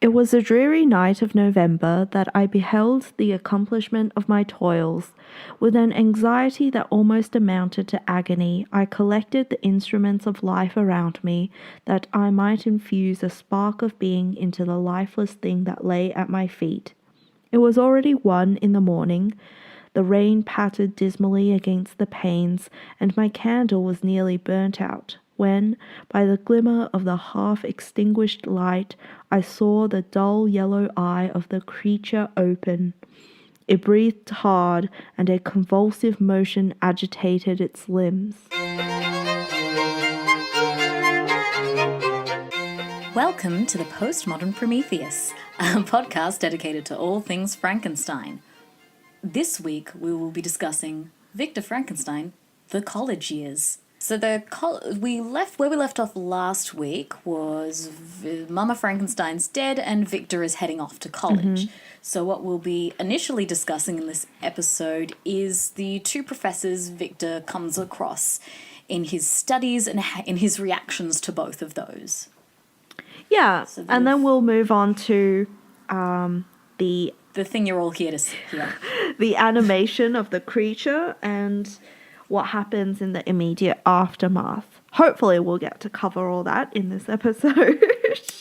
It was a dreary night of November that I beheld the accomplishment of my toils. With an anxiety that almost amounted to agony, I collected the instruments of life around me, that I might infuse a spark of being into the lifeless thing that lay at my feet. It was already 1 in the morning. The rain pattered dismally against the panes, and my candle was nearly burnt out, when, by the glimmer of the half-extinguished light, I saw the dull yellow eye of the creature open. It breathed hard, and a convulsive motion agitated its limbs. Welcome to the Postmodern Prometheus, a podcast dedicated to all things Frankenstein. This week we will be discussing Victor Frankenstein, the college years. So where we left off last week was Mama Frankenstein's dead and Victor is heading off to college. So what we'll be initially discussing in this episode is the 2 professors Victor comes across in his studies and in his reactions to both of those. Yeah, so and then we'll move on to the thing you're all here to see. The animation of the creature and what happens in the immediate aftermath. Hopefully we'll get to cover all that in this episode.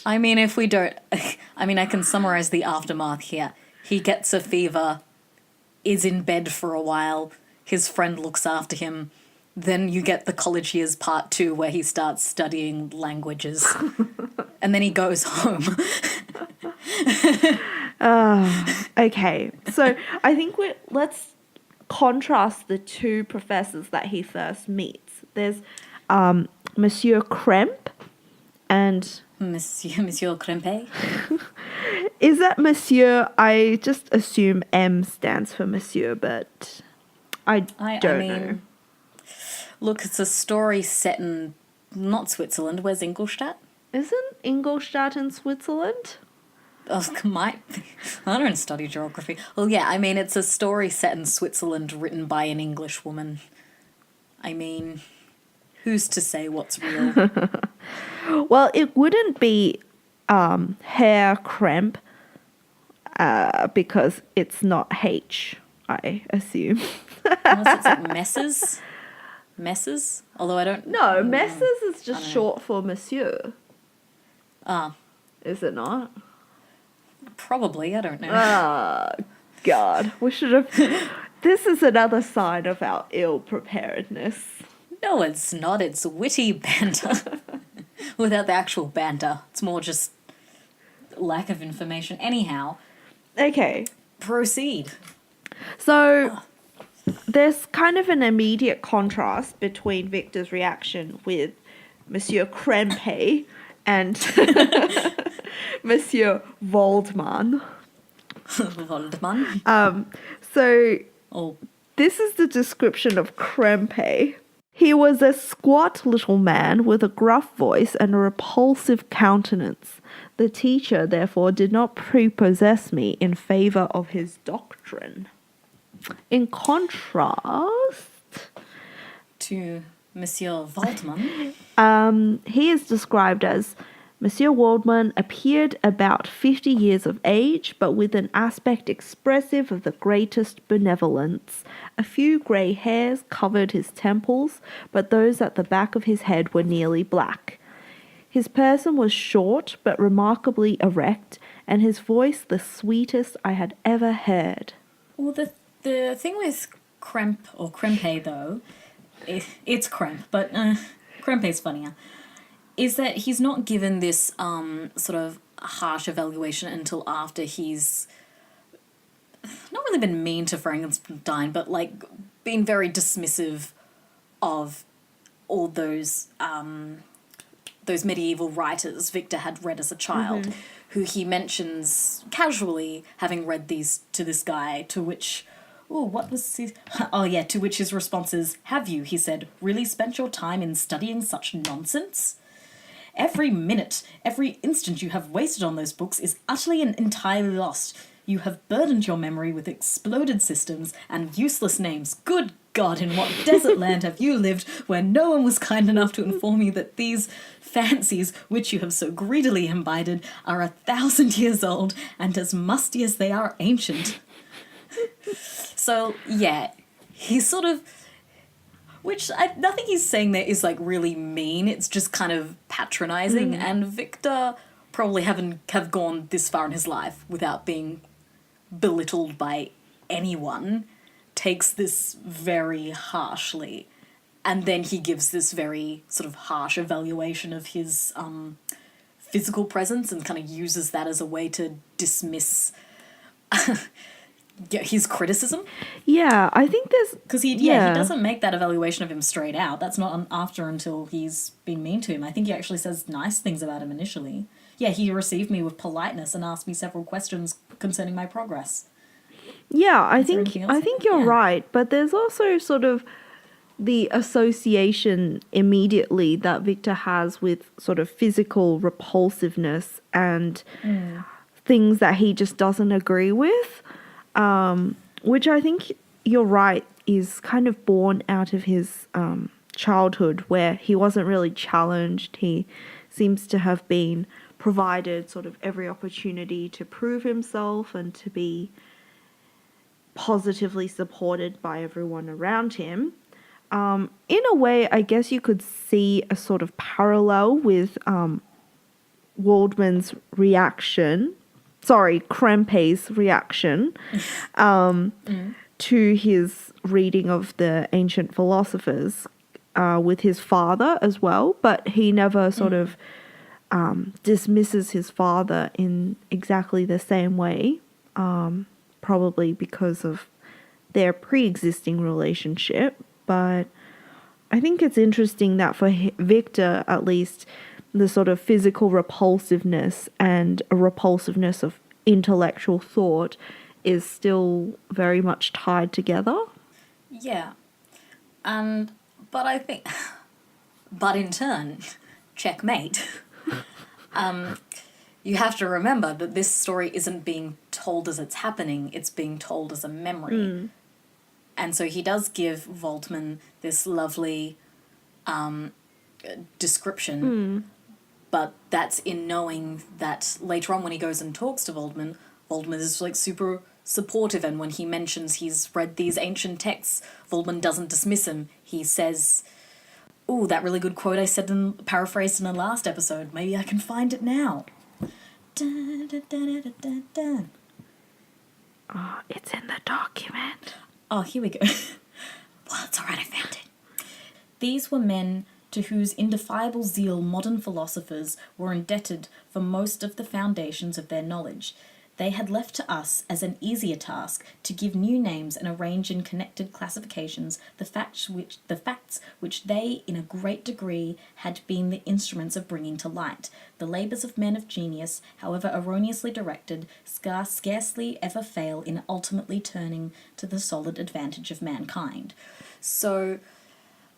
I mean, if we don't... I can summarize the aftermath here. He gets a fever, is in bed for a while, his friend looks after him, then you get the college years part 2 where he starts studying languages. And then he goes home. Okay, so I think let's contrast the 2 professors that he first meets. There's Monsieur Krempe and... Monsieur Krempe? Is that Monsieur? I just assume M stands for Monsieur, but I don't know. Look, it's a story set in not Switzerland. Where's Ingolstadt? Isn't Ingolstadt in Switzerland? Oh, might be. I don't study geography. Well, yeah, it's a story set in Switzerland written by an English woman. Who's to say what's real? Well, it wouldn't be Herr Krempe because it's not H, I assume. Unless it's like Messrs? Messrs? Although I don't... No, Messrs is just short for Monsieur. Ah. Is it not? Probably, I don't know. God. We should have... This is another sign of our ill-preparedness. No, it's not. It's witty banter. Without the actual banter. It's more just lack of information. Anyhow. Okay. Proceed. So... There's kind of an immediate contrast between Victor's reaction with Monsieur Krempe and Monsieur Waldman. Waldman? This is the description of Krempe. He was a squat little man with a gruff voice and a repulsive countenance. The teacher, therefore, did not prepossess me in favour of his doctrine. In contrast to Monsieur Waldman, he is described as Monsieur Waldman appeared about 50 years of age, but with an aspect expressive of the greatest benevolence. A few grey hairs covered his temples, but those at the back of his head were nearly black. His person was short, but remarkably erect, and his voice the sweetest I had ever heard. Well, the thing with Krempe, though, it's Krempe, but Krempe's funnier, is that he's not given this sort of harsh evaluation until after he's not really been mean to Frankenstein, but, been very dismissive of all those medieval writers Victor had read as a child, who he mentions casually having read these to this guy, to which... to which his response is, "Have you," he said, "really spent your time in studying such nonsense? Every minute, every instant you have wasted on those books is utterly and entirely lost. You have burdened your memory with exploded systems and useless names. Good God, in what desert land have you lived where no one was kind enough to inform you that these fancies, which you have so greedily imbibed, are 1,000 years old and as musty as they are ancient? So, yeah, he's sort of... nothing he's saying there is, like, really mean. It's just kind of patronising. And Victor probably have gone this far in his life without being belittled by anyone, takes this very harshly. And then he gives this very sort of harsh evaluation of his physical presence and kind of uses that as a way to dismiss his criticism. Yeah, I think there's... Because he doesn't make that evaluation of him straight out. That's not until he's been mean to him. I think he actually says nice things about him initially. Yeah, he received me with politeness and asked me several questions concerning my progress. Yeah, I think you're right, but there's also sort of the association immediately that Victor has with sort of physical repulsiveness and things that he just doesn't agree with, which I think you're right is kind of born out of his childhood where he wasn't really challenged. He seems to have been provided sort of every opportunity to prove himself and to be positively supported by everyone around him. In a way, I guess you could see a sort of parallel with Krempe's reaction to his reading of the ancient philosophers with his father as well, but he never sort of dismisses his father in exactly the same way, probably because of their pre-existing relationship. But I think it's interesting that for Victor, at least, the sort of physical repulsiveness and a repulsiveness of intellectual thought is still very much tied together. Yeah. But in turn, checkmate. You have to remember that this story isn't being told as it's happening, it's being told as a memory. And so he does give Voltman this lovely description, but that's in knowing that later on when he goes and talks to Voltman is like super supportive, and when he mentions he's read these ancient texts, Voltman doesn't dismiss him. He says, "Ooh, that really good quote I said paraphrased in the last episode. Maybe I can find it now." Dun, dun, dun, dun, dun, dun. Oh, it's in the document. Oh, here we go. Well, it's all right, I found it. These were men to whose indefiable zeal modern philosophers were indebted for most of the foundations of their knowledge. They had left to us as an easier task to give new names and arrange in connected classifications the facts which they, in a great degree, had been the instruments of bringing to light. The labours of men of genius, however erroneously directed, scarcely ever fail in ultimately turning to the solid advantage of mankind. So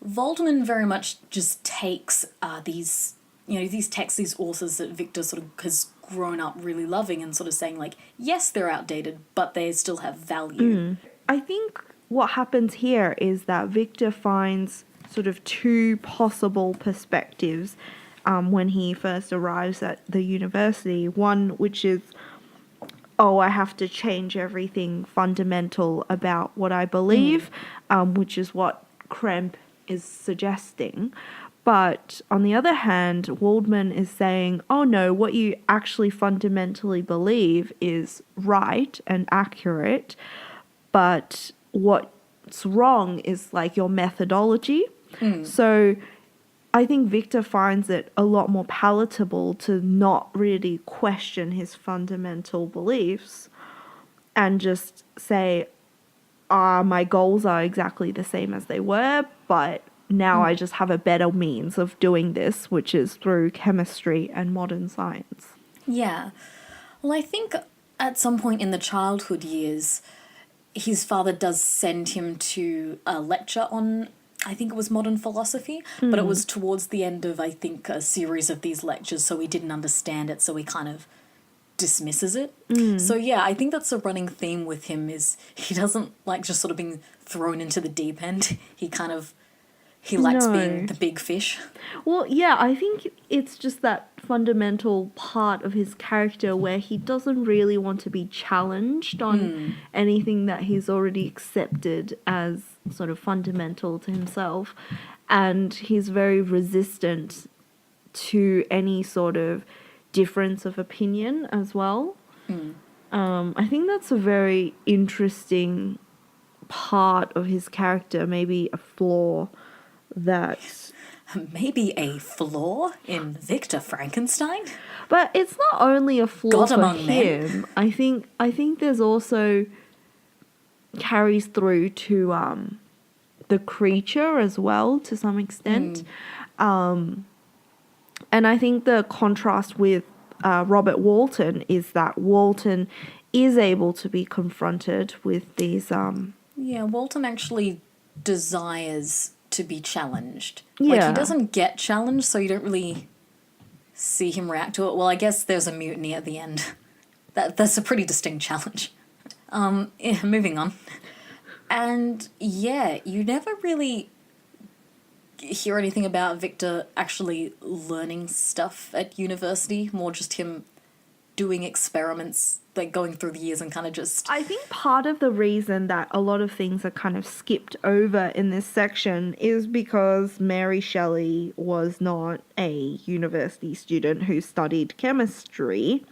Waldman very much just takes these texts, these authors that Victor sort of has grown up really loving and sort of saying, like, yes, they're outdated, but they still have value. I think what happens here is that Victor finds sort of two possible perspectives when he first arrives at the university. One which is, I have to change everything fundamental about what I believe, which is what Kremp is suggesting. But on the other hand, Waldman is saying, oh no, what you actually fundamentally believe is right and accurate, but what's wrong is like your methodology. So I think Victor finds it a lot more palatable to not really question his fundamental beliefs and just say, my goals are exactly the same as they were, but now I just have a better means of doing this, which is through chemistry and modern science. Yeah. Well, I think at some point in the childhood years, his father does send him to a lecture on, I think it was modern philosophy, but it was towards the end of, I think, a series of these lectures, so he didn't understand it, so he kind of dismisses it. So yeah, I think that's a running theme with him is he doesn't like just sort of being thrown into the deep end. He likes being No. the big fish. Well, yeah, I think it's just that fundamental part of his character where he doesn't really want to be challenged on anything that he's already accepted as sort of fundamental to himself. And he's very resistant to any sort of difference of opinion as well. I think that's a very interesting part of his character, maybe a flaw that... Maybe a flaw in Victor Frankenstein? But it's not only a flaw God for among him. men. I think there's also carries through to the creature as well to some extent. And I think the contrast with Robert Walton is that Walton is able to be confronted with these Yeah, Walton actually desires to be challenged. Like, Yeah. he doesn't get challenged, so you don't really see him react to it. Well, I guess there's a mutiny at the end. That's a pretty distinct challenge. Yeah, moving on. And yeah, you never really hear anything about Victor actually learning stuff at university, more just him doing experiments, like going through the years and kind of just... I think part of the reason that a lot of things are kind of skipped over in this section is because Mary Shelley was not a university student who studied chemistry.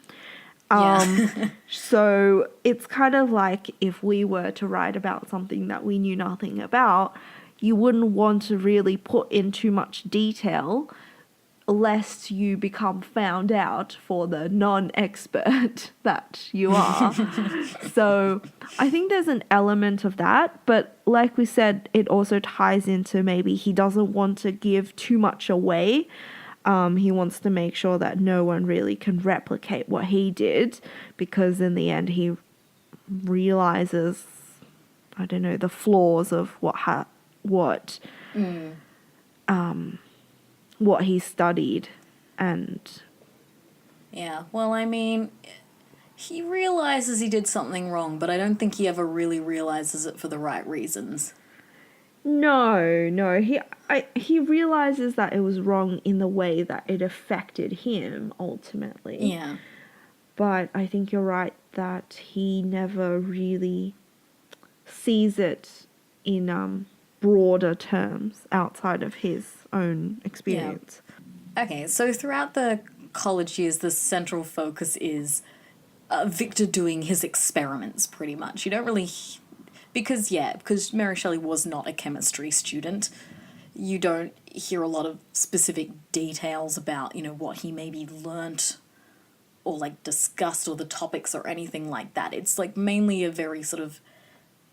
Yeah. So it's kind of like if we were to write about something that we knew nothing about, you wouldn't want to really put in too much detail lest you become found out for the non-expert that you are. So I think there's an element of that, but like we said, it also ties into maybe he doesn't want to give too much away. He wants to make sure that no one really can replicate what he did, because in the end he realizes, I don't know, the flaws of what he studied. And Yeah, well, I mean, he realizes he did something wrong, but I don't think he ever really realizes it for the right reasons. no, he realizes that it was wrong in the way that it affected him ultimately. Yeah. But I think you're right that he never really sees it in broader terms outside of his own experience. Okay, so throughout the college years, the central focus is Victor doing his experiments, pretty much. You don't really... Because Mary Shelley was not a chemistry student, you don't hear a lot of specific details about, what he maybe learnt or, discussed or the topics or anything like that. It's, mainly a very sort of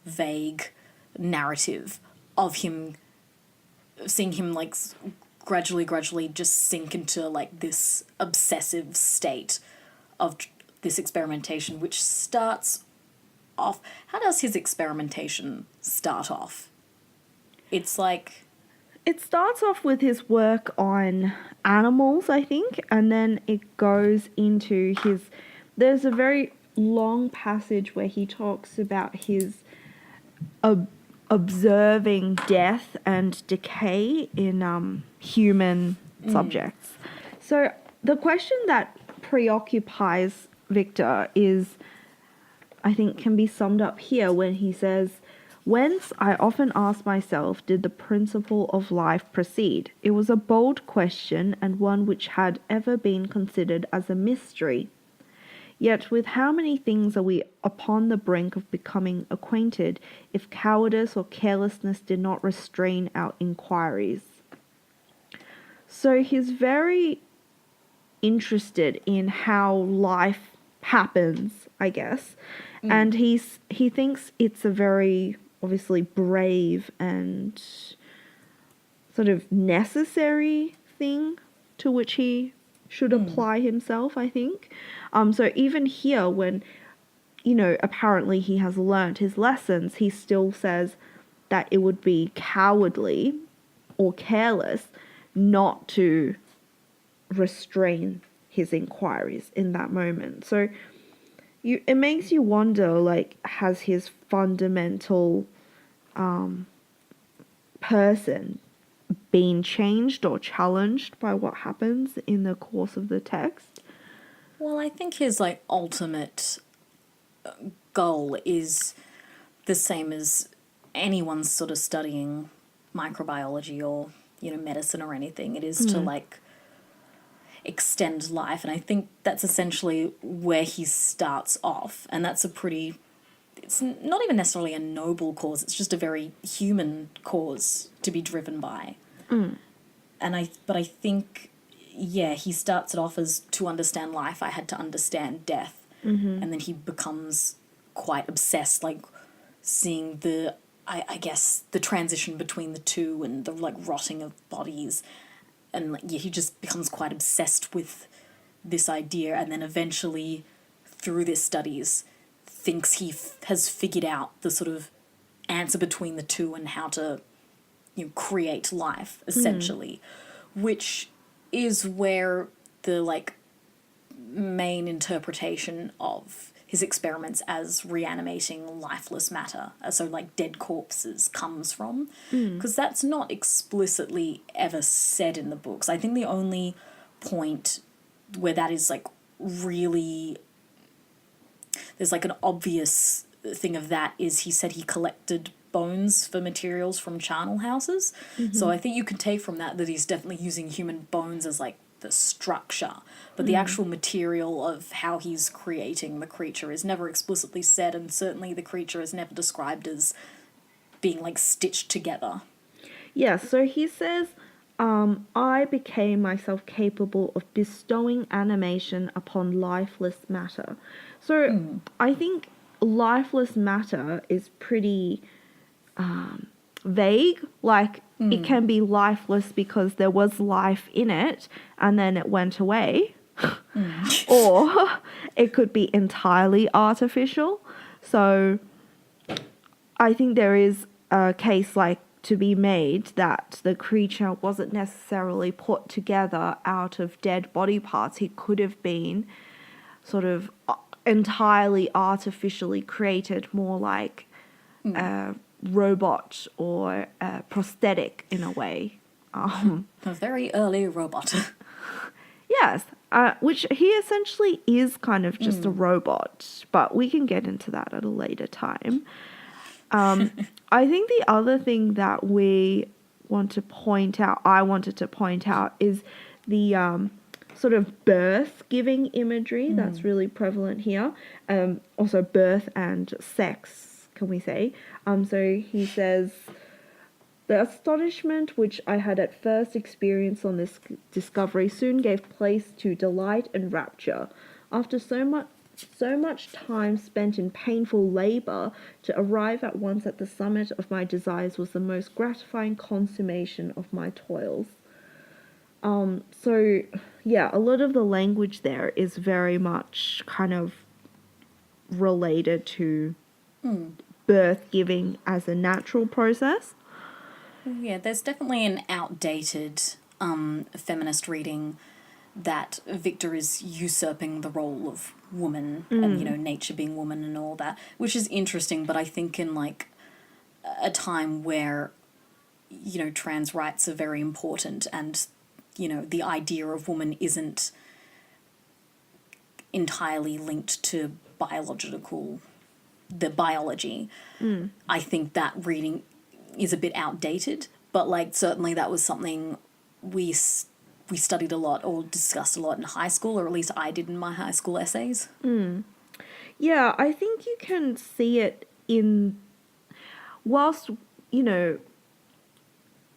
vague narrative of him, seeing him, gradually just sink into, this obsessive state of this experimentation, which starts off... How does his experimentation start off? It's It starts off with his work on animals, I think, and then it goes into his... There's a very long passage where he talks about his observing death and decay in human subjects. So the question that preoccupies Victor is, I think, can be summed up here when he says, "Whence, I often ask myself, did the principle of life proceed? It was a bold question, and one which had ever been considered as a mystery. Yet with how many things are we upon the brink of becoming acquainted, if cowardice or carelessness did not restrain our inquiries?" So he's very interested in how life happens, I guess. And he thinks it's a very, obviously, brave and sort of necessary thing to which he should apply himself, I think. So even here, when, apparently he has learnt his lessons, he still says that it would be cowardly or careless not to restrain his inquiries in that moment. So it makes you wonder, like, has his fundamental person been changed or challenged by what happens in the course of the text? Well, I think his like ultimate goal is the same as anyone's sort of studying microbiology or, medicine or anything. It is to like extend life. And I think that's essentially where he starts off. And that's it's not even necessarily a noble cause, it's just a very human cause to be driven by. But I think, yeah, he starts it off as to understand life, I had to understand death. And then he becomes quite obsessed, like seeing I guess, the transition between the two and the like rotting of bodies. And like, yeah, he just becomes quite obsessed with this idea, and then eventually, through their studies, thinks he has figured out the sort of answer between the two and how to, create life, essentially, which is where the like main interpretation of his experiments as reanimating lifeless matter, so like dead corpses, comes from, because that's not explicitly ever said in the books. I think the only point where that is like really, there's like an obvious thing of that is he said he collected bones for materials from charnel houses. So I think you can take from that he's definitely using human bones as like the structure, but the actual material of how he's creating the creature is never explicitly said, and certainly the creature is never described as being like stitched together. Yeah, so he says, I became myself capable of bestowing animation upon lifeless matter. So I think lifeless matter is pretty vague. Like, it can be lifeless because there was life in it and then it went away. Or it could be entirely artificial. So I think there is a case like to be made that the creature wasn't necessarily put together out of dead body parts. He could have been sort of entirely artificially created, more like a robot or a prosthetic in a way. A very early robot. Yes, which he essentially is kind of just a robot, but we can get into that at a later time. I think the other thing that I wanted to point out, is the sort of birth-giving imagery that's really prevalent here. Also birth and sex, can we say. So he says, the astonishment which I had at first experienced on this discovery soon gave place to delight and rapture. After so much time spent in painful labour, to arrive at once at the summit of my desires was the most gratifying consummation of my toils. So, yeah, a lot of the language there is very much kind of related to birth giving as a natural process. Yeah, there's definitely an outdated feminist reading that Victor is usurping the role of woman and, nature being woman and all that, which is interesting, but I think in, like, a time where, trans rights are very important and, the idea of woman isn't entirely linked to the biology, I think that reading is a bit outdated, but, like, certainly that was something we studied a lot or discussed a lot in high school, or at least I did in my high school essays. Yeah, I think you can see it whilst,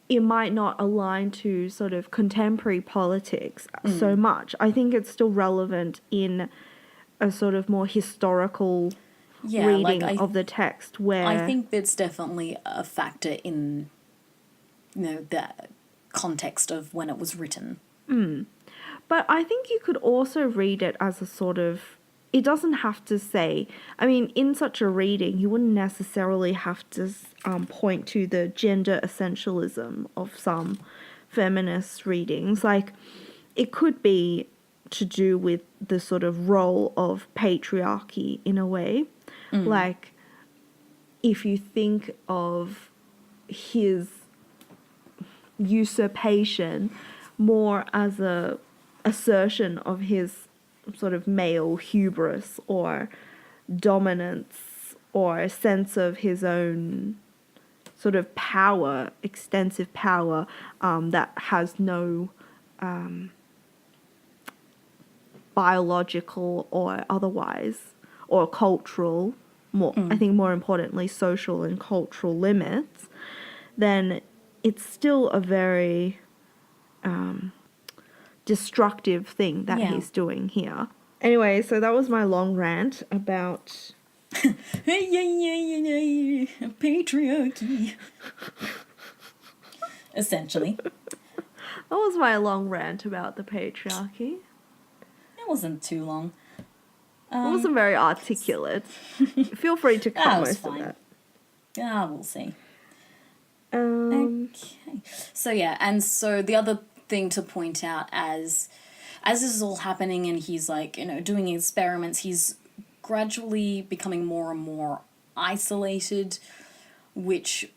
it might not align to sort of contemporary politics so much, I think it's still relevant in a sort of more historical reading of the text, where I think it's definitely a factor in, the context of when it was written. But I think you could also read it as a sort of, it doesn't have to say, I mean, in such a reading, you wouldn't necessarily have to point to the gender essentialism of some feminist readings. Like, it could be to do with the sort of role of patriarchy in a way. Like, if you think of his usurpation more as a assertion of his sort of male hubris or dominance or a sense of his own sort of power, extensive power, that has no biological or otherwise, or cultural, I think more importantly, social and cultural limits, then it's still a very destructive thing that he's doing here. Anyway, so that was my long rant about patriarchy. Essentially. That was my long rant about the patriarchy. It wasn't too long. It wasn't very articulate. Feel free to cut most of that. We'll see. Okay. So yeah, and so the other thing to point out as this is all happening and he's like, doing experiments, he's gradually becoming more and more isolated, which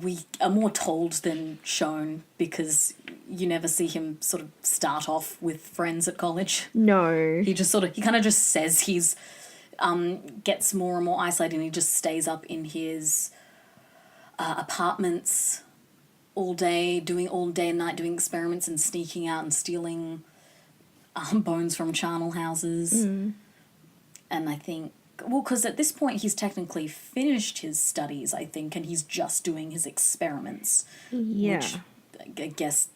we are more told than shown, because you never see him sort of start off with friends at college. No. He kind of just says he's gets more and more isolated, and he just stays up in his apartments all day and night, doing experiments and sneaking out and stealing bones from charnel houses. And I think, because at this point he's technically finished his studies, I think, and he's just doing his experiments. Yeah. Which I guess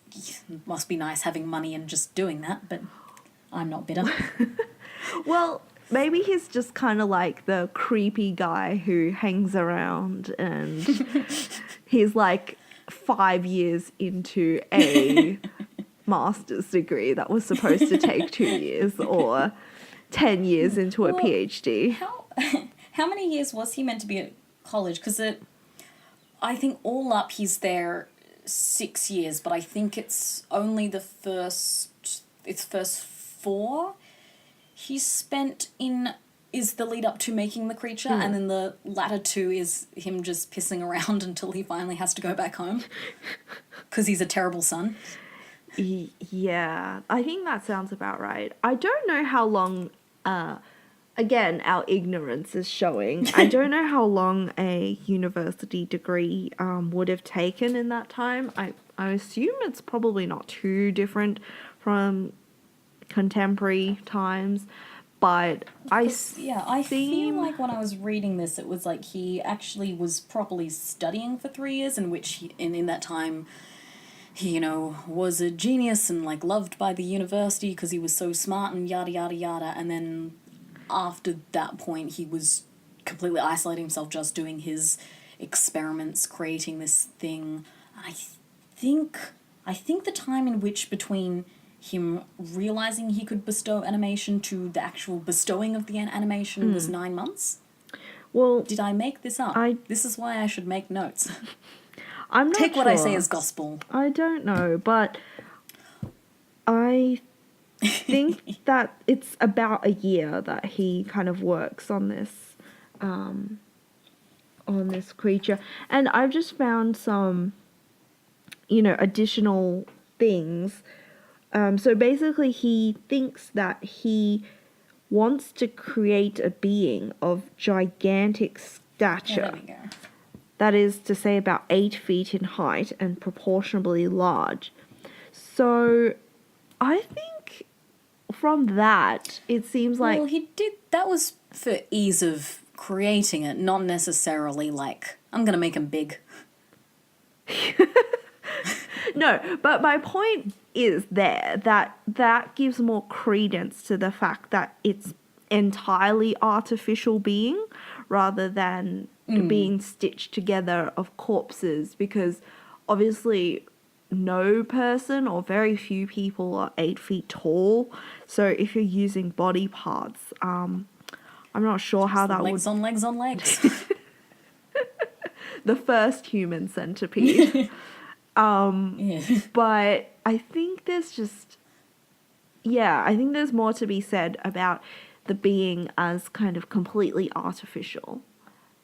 must be nice having money and just doing that, but I'm not bitter. Well, maybe he's just kind of like the creepy guy who hangs around and he's like 5 years into a master's degree that was supposed to take 2 years, or 10 years into a PhD. How many years was he meant to be at college? Because I think all up he's there 6 years, but I think it's only the first 4 he's spent in is the lead up to making the creature, and then the latter 2 is him just pissing around until he finally has to go back home because he's a terrible son. Yeah, I think that sounds about right. I don't know how long, again, our ignorance is showing. I don't know how long a university degree would have taken in that time. I assume it's probably not too different from contemporary times, but I feel like when I was reading this, it was like he actually was properly studying for 3 years, in which in that time he, was a genius and like loved by the university because he was so smart and yada yada yada, and then after that point he was completely isolating himself, just doing his experiments, creating this thing. I think the time in which between him realizing he could bestow animation to the actual bestowing of the animation was 9 months. Well, did I make this up? This is why I should make notes. I'm not Take sure. what I say as gospel. I don't know, but I think that it's about a year that he kind of works on this creature. And I've just found some, additional things. So basically he thinks that he wants to create a being of gigantic stature. There we go. That is to say about 8 feet in height and proportionably large. So I think from that, it seems like... Well, he did... That was for ease of creating it, not necessarily like, I'm going to make him big. No, but my point is that gives more credence to the fact that it's entirely artificial being rather than being stitched together of corpses, because obviously no person or very few people are 8 feet tall. So if you're using body parts, I'm not sure how that legs would... on legs on legs. The first human centipede. Yeah. But I think there's just, yeah, I think there's more to be said about the being as kind of completely artificial.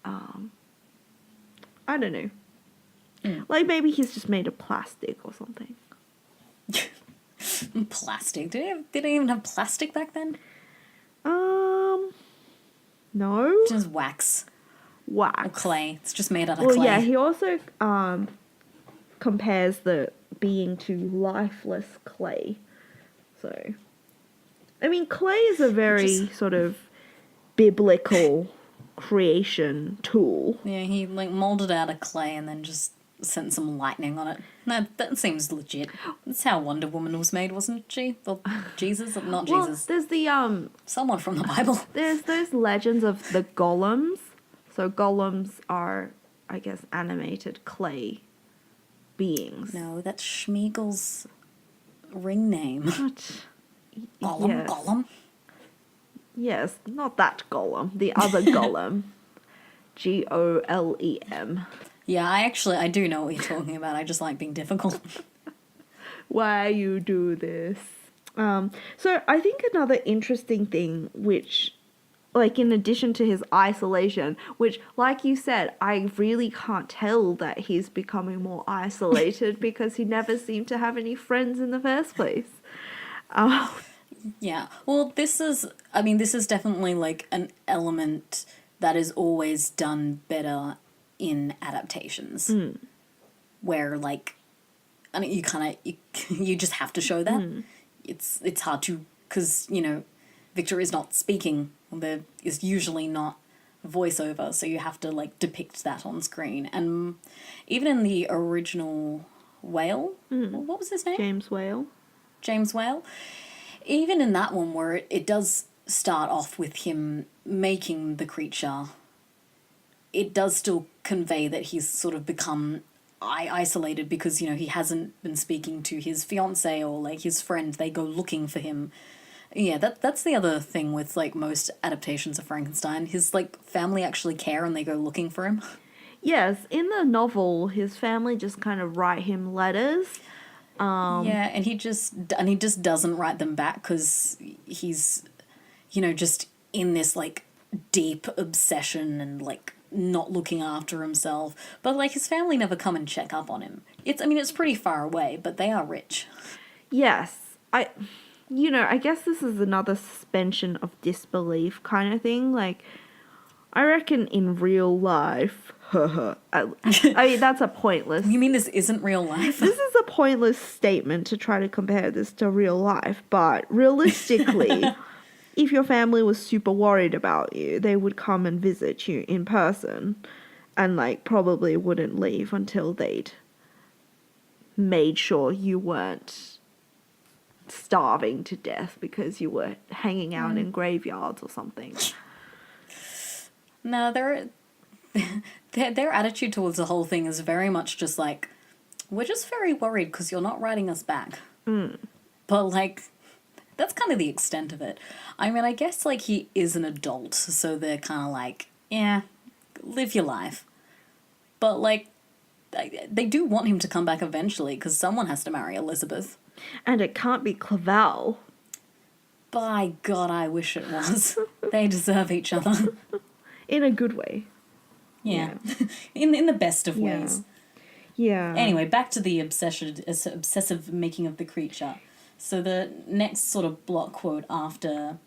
I don't know. Like maybe he's just made of plastic or something. Plastic. Did they even have plastic back then? No. Just wax. Wax. Or clay. It's just made out of Well, clay. yeah, he also compares the being to lifeless clay. So, I mean, clay is a very sort of biblical creation tool. Yeah, he like molded out of clay and then just sent some lightning on it. That seems legit. That's how Wonder Woman was made, wasn't she? Or Jesus? Not Well, Jesus. there's the Someone from the Bible. there's those legends of the golems. So golems are, I guess, animated clay beings. No, that's Schmiegel's ring name. What? Gollum? Yes. Gollum? Yes, not that golem. The other golem. Golem. Yeah, I do know what you're talking about. I just like being difficult. Why you do this? So I think another interesting thing, which, like, in addition to his isolation, which, like you said, I really can't tell that he's becoming more isolated because he never seemed to have any friends in the first place. Yeah. Well, this is definitely like an element that is always done better in adaptations. Where, like, I mean, you just have to show that. It's hard to, because, Victor is not speaking. There is usually not voiceover, so you have to, like, depict that on screen. And even in the original Whale, what was his name? James Whale. Even in that one where it does start off with him making the creature, it does still convey that he's sort of become isolated because, he hasn't been speaking to his fiancée or, like, his friend. They go looking for him. Yeah, that's the other thing with, like, most adaptations of Frankenstein. His, like, family actually care and they go looking for him. Yes, in the novel, his family just kind of write him letters. Yeah, and he just doesn't write them back because he's, just in this, like, deep obsession and, like, not looking after himself. But, like, his family never come and check up on him. It's pretty far away, but they are rich. Yes, I guess this is another suspension of disbelief kind of thing. Like, I reckon in real life, I mean, that's a pointless... You mean this isn't real life? This is a pointless statement to try to compare this to real life, but realistically, if your family was super worried about you, they would come and visit you in person and, like, probably wouldn't leave until they'd made sure you weren't starving to death because you were hanging out in graveyards or something. No, their attitude towards the whole thing is very much just like, we're just very worried because you're not writing us back. But, like, that's kind of the extent of it. I mean, I guess, like, he is an adult, so they're kind of like, yeah, live your life. But, like, they do want him to come back eventually because someone has to marry Elizabeth. And it can't be Clavel. By God, I wish it was. They deserve each other. In a good way. Yeah. in the best of ways. Yeah. Anyway, back to the obsessive making of the creature. So the next sort of block quote after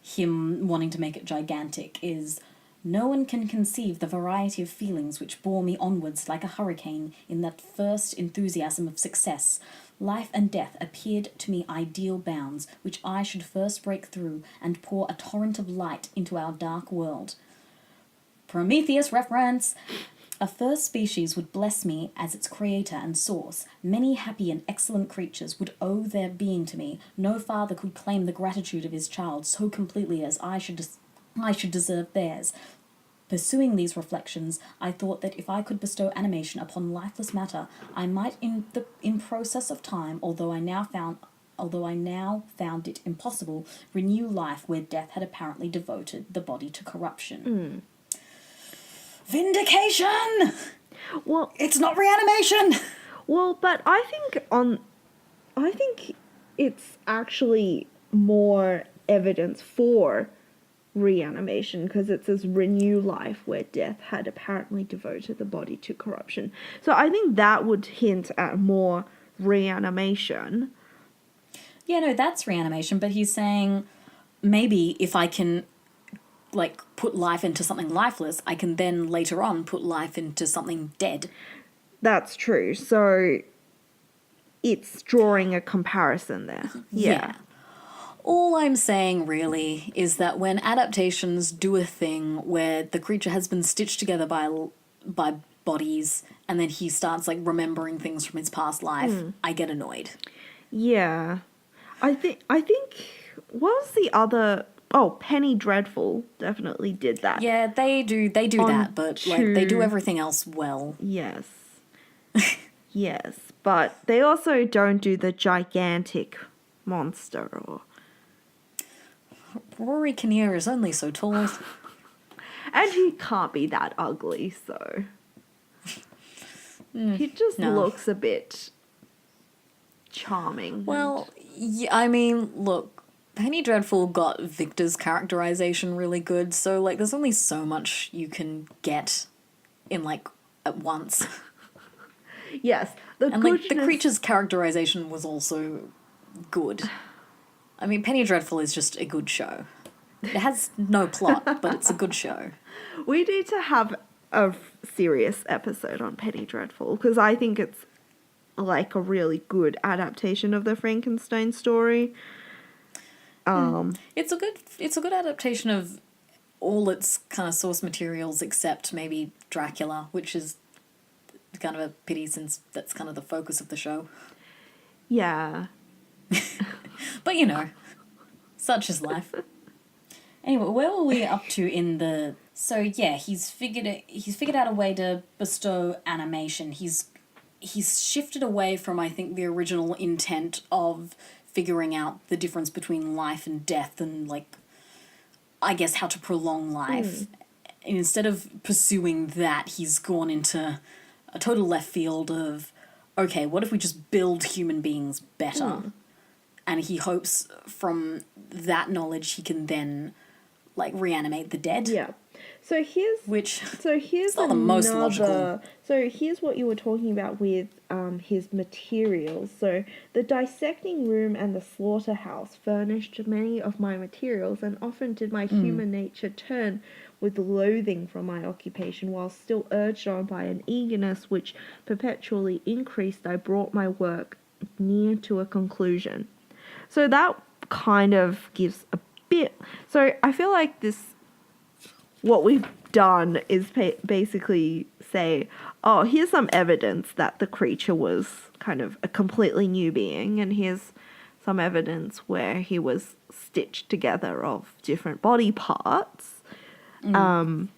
him wanting to make it gigantic is, "No one can conceive the variety of feelings which bore me onwards like a hurricane in that first enthusiasm of success. Life and death appeared to me ideal bounds, which I should first break through and pour a torrent of light into our dark world." Prometheus reference! "A first species would bless me as its creator and source. Many happy and excellent creatures would owe their being to me. No father could claim the gratitude of his child so completely as I should deserve theirs. Pursuing these reflections, I thought that if I could bestow animation upon lifeless matter, I might, in process of time, although I now found it impossible, renew life where death had apparently devoted the body to corruption." Vindication! Well, it's not reanimation! Well, but I think it's actually more evidence for reanimation because it says renew life where death had apparently devoted the body to corruption. So I think that would hint at more reanimation. Yeah, no, that's reanimation, but he's saying maybe if I can, like, put life into something lifeless, I can then later on put life into something dead. That's true. So it's drawing a comparison there. Yeah. All I'm saying, really, is that when adaptations do a thing where the creature has been stitched together by bodies and then he starts, like, remembering things from his past life, I get annoyed. Yeah. I think what was the other? Oh, Penny Dreadful definitely did that. Yeah, they do that, but like they do everything else well. Yes. Yes, but they also don't do the gigantic monster or Rory Kinnear is only so tall. and he can't be that ugly, so he just looks a bit charming. Well, yeah, I mean, look, Penny Dreadful got Victor's characterization really good, so, like, there's only so much you can get in, like, at once. Yes, and, like, the creature's characterization was also good. I mean, Penny Dreadful is just a good show. It has no plot, but it's a good show. We need to have a serious episode on Penny Dreadful, because I think it's like a really good adaptation of the Frankenstein story. It's a good adaptation of all its kind of source materials except maybe Dracula, which is kind of a pity since that's kind of the focus of the show. Yeah. But you know, such is life. Anyway, where were we up to in the? So yeah, he's figured out a way to bestow animation. He's shifted away from, I think, the original intent of figuring out the difference between life and death and, like, I guess how to prolong life. And instead of pursuing that, he's gone into a total left field of, okay, what if we just build human beings better? And he hopes from that knowledge he can then, like, reanimate the dead. Yeah. So here's not the most logical. So here's what you were talking about with his materials. So the dissecting room and the slaughterhouse furnished many of my materials, and often did my human nature turn with loathing from my occupation, while still urged on by an eagerness which perpetually increased. I brought my work near to a conclusion. So that kind of gives a bit. So I feel like what we've done is basically say, oh, here's some evidence that the creature was kind of a completely new being, and here's some evidence where he was stitched together of different body parts. But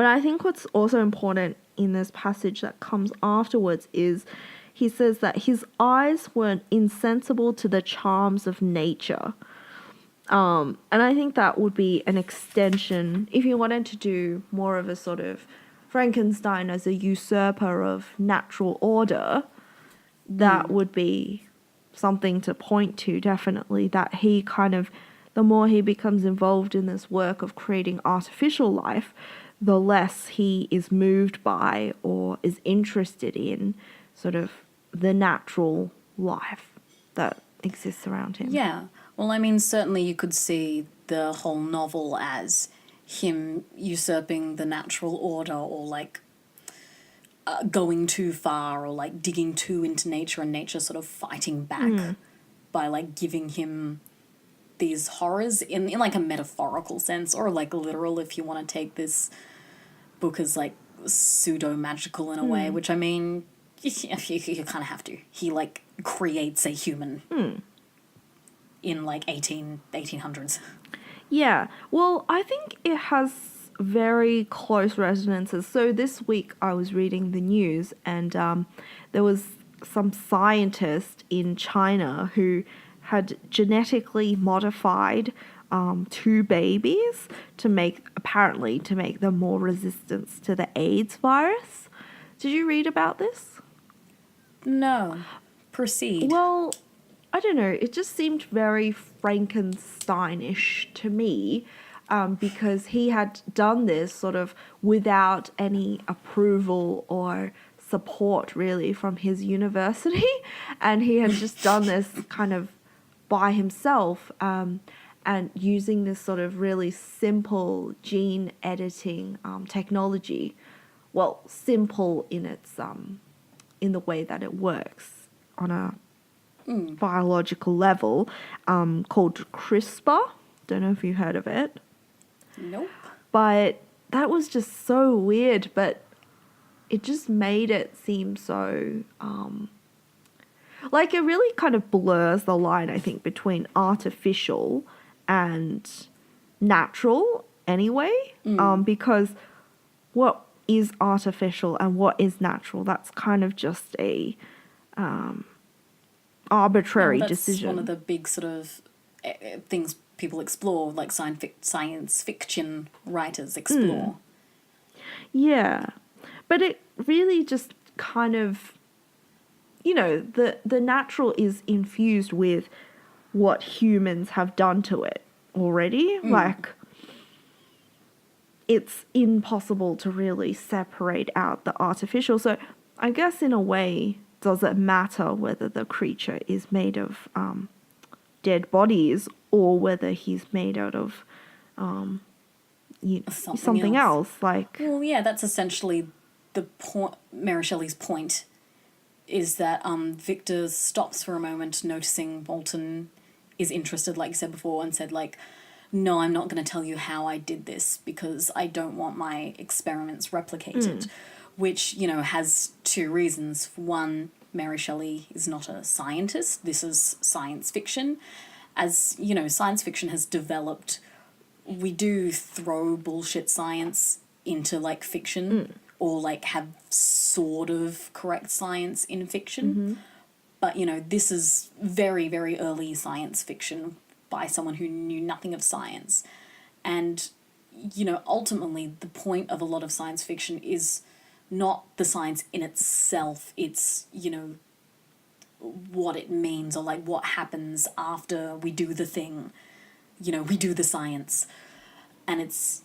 I think what's also important in this passage that comes afterwards is he says that his eyes were insensible to the charms of nature. And I think that would be an extension, if you wanted to do more of a sort of Frankenstein as a usurper of natural order, that would be something to point to, definitely, that he kind of, the more he becomes involved in this work of creating artificial life, the less he is moved by or is interested in sort of the natural life that exists around him. Yeah. Well, I mean, certainly you could see the whole novel as him usurping the natural order, or, like, going too far, or, like, digging too into nature and nature sort of fighting back by, like, giving him these horrors in like a metaphorical sense, or, like, literal if you want to take this book as, like, pseudo-magical in a way, which, I mean, you kind of have to. He, like, creates a human. In, like, 1800s. Yeah. Well, I think it has very close resonances. So this week I was reading the news, and there was some scientist in China who had genetically modified 2 babies to make them more resistant to the AIDS virus. Did you read about this? No. Proceed. Well, I don't know, it just seemed very Frankensteinish to me, because he had done this sort of without any approval or support really from his university, and he had just done this kind of by himself, and using this sort of really simple gene editing technology. Well, simple in its in the way that it works on a biological level, called CRISPR. Don't know if you heard of it. Nope. But that was just so weird, but it just made it seem so, like it really kind of blurs the line, I think, between artificial and natural anyway, because what is artificial and what is natural, that's kind of just a arbitrary That's decision. one of the big sort of things people explore, like science fiction writers explore. Yeah. But it really just kind of, the natural is infused with what humans have done to it already. Like, it's impossible to really separate out the artificial. So I guess in a way, does it matter whether the creature is made of dead bodies or whether he's made out of something else? Like, well, yeah, that's essentially the point. Mary Shelley's point is that Victor stops for a moment, noticing Walton is interested, like you said before, and said, like, no, I'm not going to tell you how I did this because I don't want my experiments replicated, which, has two reasons. For one, Mary Shelley is not a scientist. This is science fiction. As, science fiction has developed, we do throw bullshit science into, like, fiction or, like, have sort of correct science in fiction. But, this is very, very early science fiction by someone who knew nothing of science. And, ultimately the point of a lot of science fiction is not the science in itself. It's, what it means or, like, what happens after we do the thing. We do the science. And it's,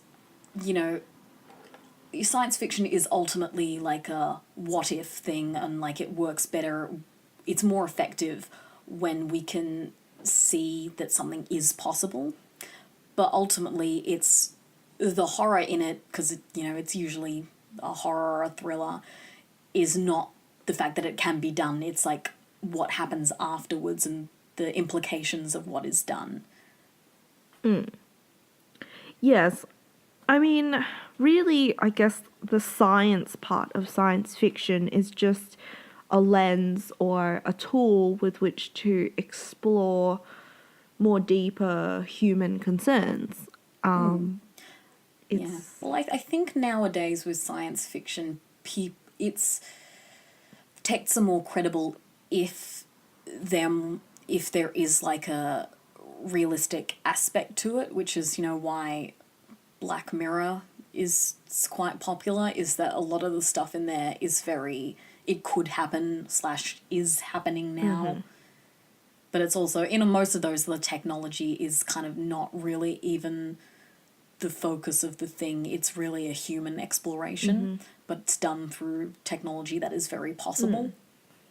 science fiction is ultimately like a what-if thing, and, like, it works better. It's more effective when we can see that something is possible. But ultimately, it's the horror in it, because, it's usually a horror or a thriller, is not the fact that it can be done. It's, like, what happens afterwards and the implications of what is done. Yes. I mean, really, I guess the science part of science fiction is just a lens or a tool with which to explore more deeper human concerns. Yeah. Well, I think nowadays with science fiction, it's texts are more credible if there is, like, a realistic aspect to it, which is, why Black Mirror is quite popular, is that a lot of the stuff in there is very, it could happen / is happening now. But it's also, in most of those, the technology is kind of not really even the focus of the thing. It's really a human exploration, but it's done through technology that is very possible.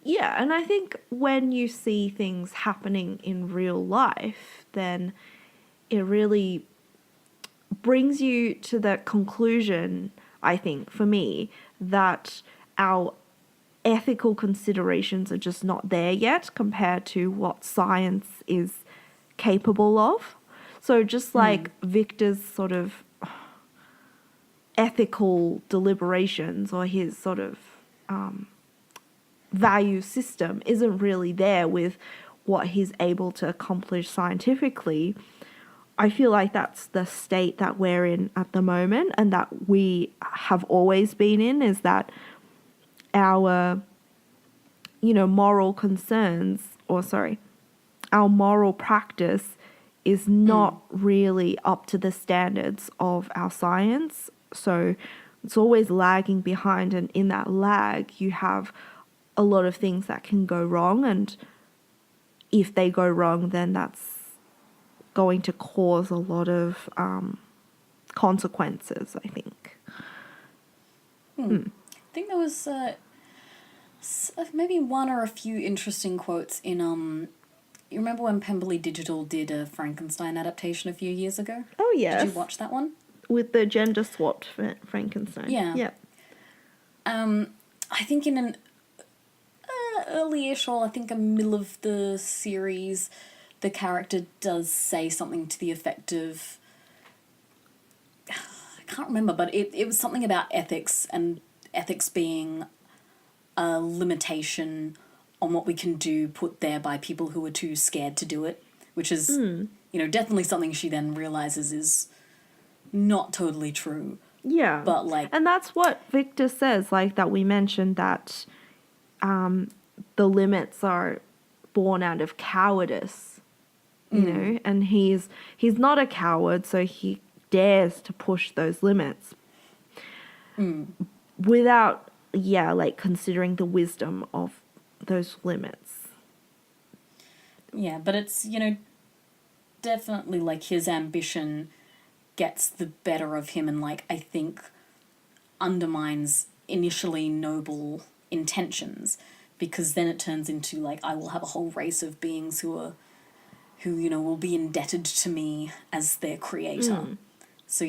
Yeah, and I think when you see things happening in real life, then it really brings you to the conclusion, I think, for me, that our ethical considerations are just not there yet compared to what science is capable of. So just like Victor's sort of ethical deliberations or his sort of value system isn't really there with what he's able to accomplish scientifically, I feel like that's the state that we're in at the moment, and that we have always been in, is that our, moral concerns, our moral practice is not really up to the standards of our science. So it's always lagging behind, and in that lag, you have a lot of things that can go wrong, and if they go wrong, then that's going to cause a lot of consequences, I think. I think there was maybe one or a few interesting quotes in you remember when Pemberley Digital did a Frankenstein adaptation a few years ago? Oh, yes. Did you watch that one? With the gender swapped Frankenstein. Yeah. Yeah. I think in an early-ish, or I think a middle of the series, the character does say something to the effect of, I can't remember, but it was something about ethics, and ethics being a limitation on what we can do put there by people who are too scared to do it, which is, definitely something she then realizes is not totally true. Yeah. But, like... And that's what Victor says, like, that we mentioned, that the limits are born out of cowardice, you know, and he's not a coward, so he dares to push those limits without, considering the wisdom of those limits. Yeah, but it's, definitely, like, his ambition gets the better of him and, like, I think undermines initially noble intentions, because then it turns into, like, I will have a whole race of beings who will be indebted to me as their creator. So,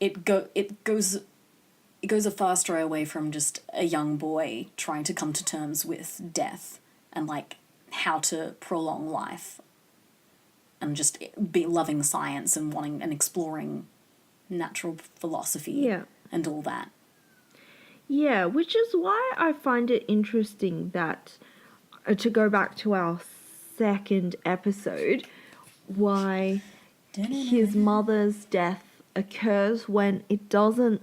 it goes a far stray away from just a young boy trying to come to terms with death and, like, how to prolong life, and just be loving science and wanting and exploring natural philosophy and all that. Yeah, which is why I find it interesting that, to go back to our second episode, why his mother's death occurs when it doesn't,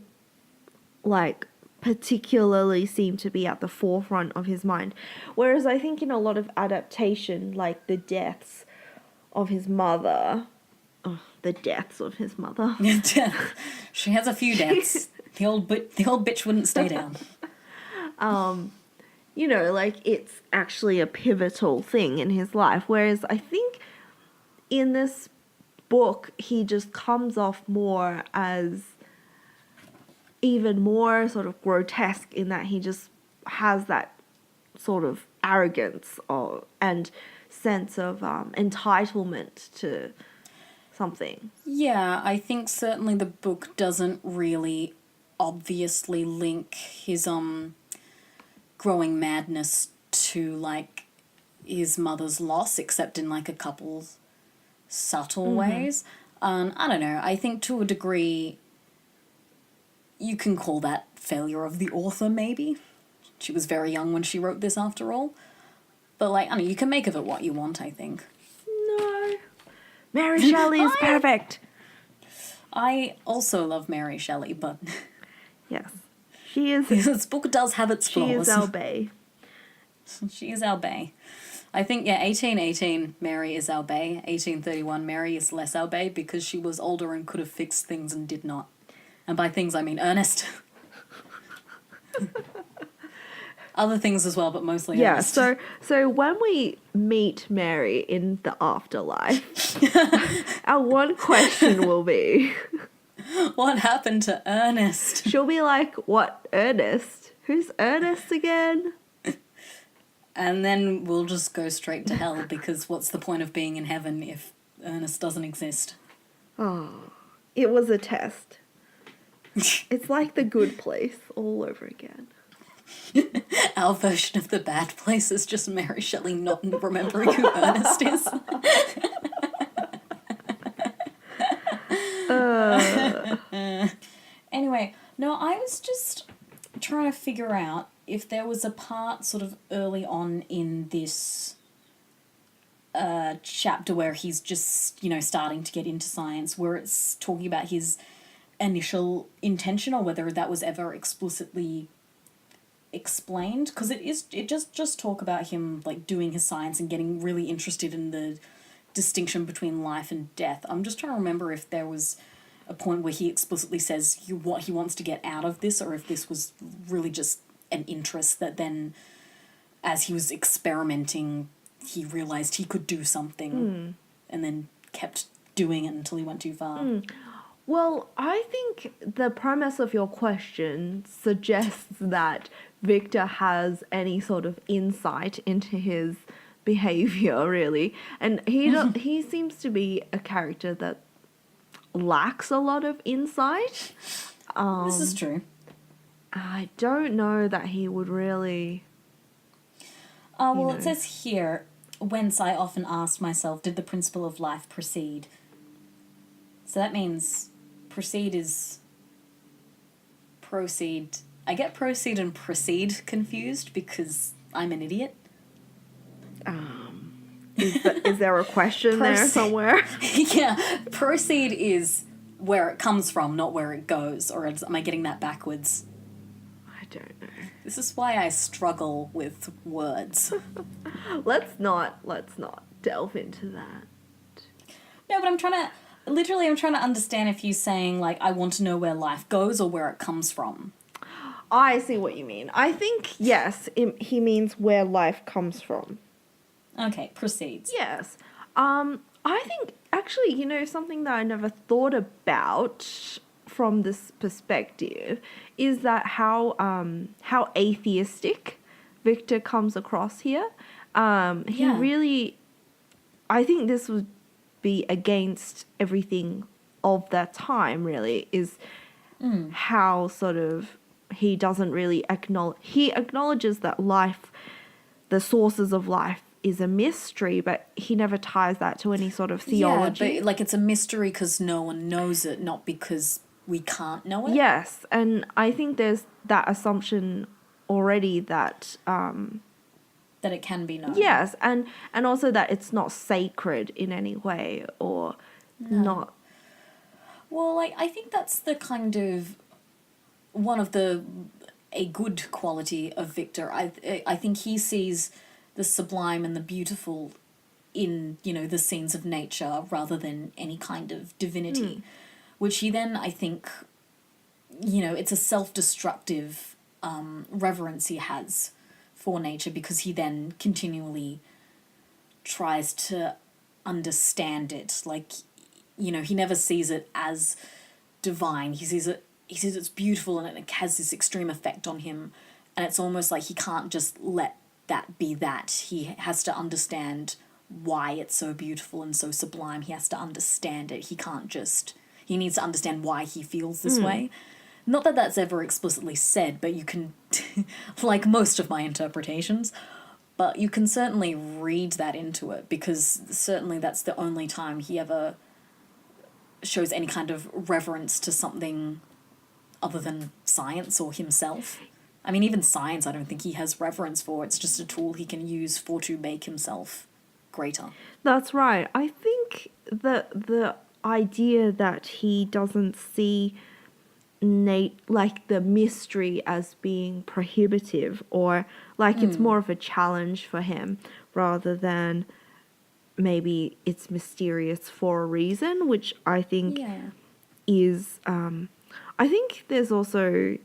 like, particularly seem to be at the forefront of his mind. Whereas I think in a lot of adaptation, like the deaths of his mother... Oh, the deaths of his mother. She has a few deaths. The old bitch wouldn't stay down. Like, it's actually a pivotal thing in his life. Whereas I think in this book, he just comes off more as even more sort of grotesque, in that he just has that sort of arrogance and sense of entitlement to something. Yeah, I think certainly the book doesn't really obviously link his growing madness to, like, his mother's loss, except in, like, a couple subtle ways. I don't know, I think to a degree you can call that failure of the author, maybe. She was very young when she wrote this, after all. But, like, I don't know, you can make of it what you want, I think. No. Mary Shelley is perfect. I also love Mary Shelley, but... Yes. She is... This book does have its flaws. She is our bae. She is our bae. I think, 1818, Mary is our bae. 1831, Mary is less our bae, because she was older and could have fixed things and did not. And by things, I mean Ernest. Other things as well, but mostly Ernest. Yeah, so when we meet Mary in the afterlife, our one question will be... What happened to Ernest? She'll be like, what, Ernest? Who's Ernest again? And then we'll just go straight to hell, because what's the point of being in heaven if Ernest doesn't exist? Oh, it was a test. It's like The Good Place all over again. Our version of The Bad Place is just Mary Shelley not remembering who Ernest is. Anyway, no, I was just trying to figure out if there was a part sort of early on in this chapter where he's just, starting to get into science, where it's talking about his initial intention, or whether that was ever explicitly explained, because it just talk about him, like, doing his science and getting really interested in the distinction between life and death. I'm just trying to remember if there was a point where he explicitly says what he wants to get out of this, or if this was really just an interest that then, as he was experimenting, he realized he could do something and then kept doing it until he went too far. Well, I think the premise of your question suggests that Victor has any sort of insight into his behavior, really. And he seems to be a character that lacks a lot of insight. This is true. I don't know that he would really... Well, it says here, whence I often asked myself, did the principle of life proceed? So that means proceed is proceed. I get proceed and proceed confused because I'm an idiot. Is there a question there somewhere? Yeah, proceed is where it comes from, not where it goes. Or am I getting that backwards? I don't know. This is why I struggle with words. Let's not delve into that. No, but I'm trying to understand if you're saying, like, I want to know where life goes or where it comes from. I see what you mean. I think, yes, he means where life comes from. Okay, proceeds. Yes. I think, actually, something that I never thought about from this perspective is that how atheistic Victor comes across here. He really... I think this would be against everything of that time, really, is how sort of he doesn't really acknowledge... He acknowledges that life, the sources of life, is a mystery, but he never ties that to any sort of theology. Yeah, but, like, it's a mystery because no one knows it, not because we can't know it. Yes, and I think there's that assumption already that... that it can be known. Yes, and also that it's not sacred in any way or not... Well, like, I think that's the kind of one of a good quality of Victor. I think he sees the sublime and the beautiful in, the scenes of nature rather than any kind of divinity, which he then, I think, it's a self-destructive reverence he has for nature because he then continually tries to understand it. Like, he never sees it as divine. He sees it's beautiful and it has this extreme effect on him. And it's almost like he can't just let that be that. He has to understand why it's so beautiful and so sublime. He has to understand it. He needs to understand why he feels this way. Not that that's ever explicitly said, but you can, like most of my interpretations, but you can certainly read that into it because certainly that's the only time he ever shows any kind of reverence to something other than science or himself. I mean, even science, I don't think he has reverence for. It's just a tool he can use to make himself greater. That's right. I think the idea that he doesn't see like the mystery as being prohibitive or like it's more of a challenge for him rather than maybe it's mysterious for a reason, which I think is... I think there's also...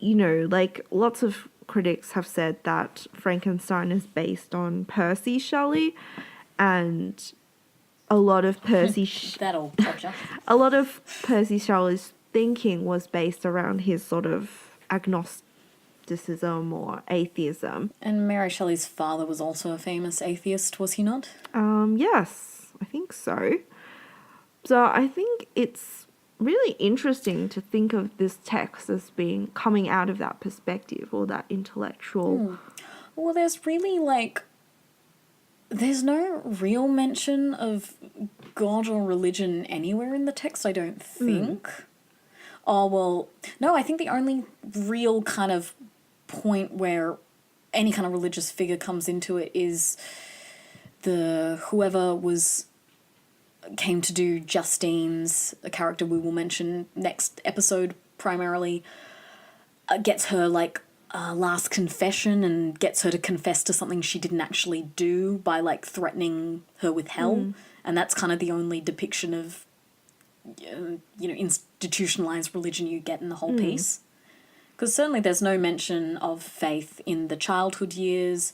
like lots of critics have said that Frankenstein is based on Percy Shelley, and a lot of Percy a lot of Percy Shelley's thinking was based around his sort of agnosticism or atheism. And Mary Shelley's father was also a famous atheist, was he not? Yes, I think so. So I think it's really interesting to think of this text as being coming out of that perspective or that intellectual... Well, there's really, there's no real mention of God or religion anywhere in the text, I don't think. Oh, well, no, I think the only real kind of point where any kind of religious figure comes into it is whoever came to do Justine's, a character we will mention next episode primarily, gets her, last confession and gets her to confess to something she didn't actually do by, threatening her with hell. And that's kind of the only depiction of, institutionalized religion you get in the whole piece. Because certainly there's no mention of faith in the childhood years.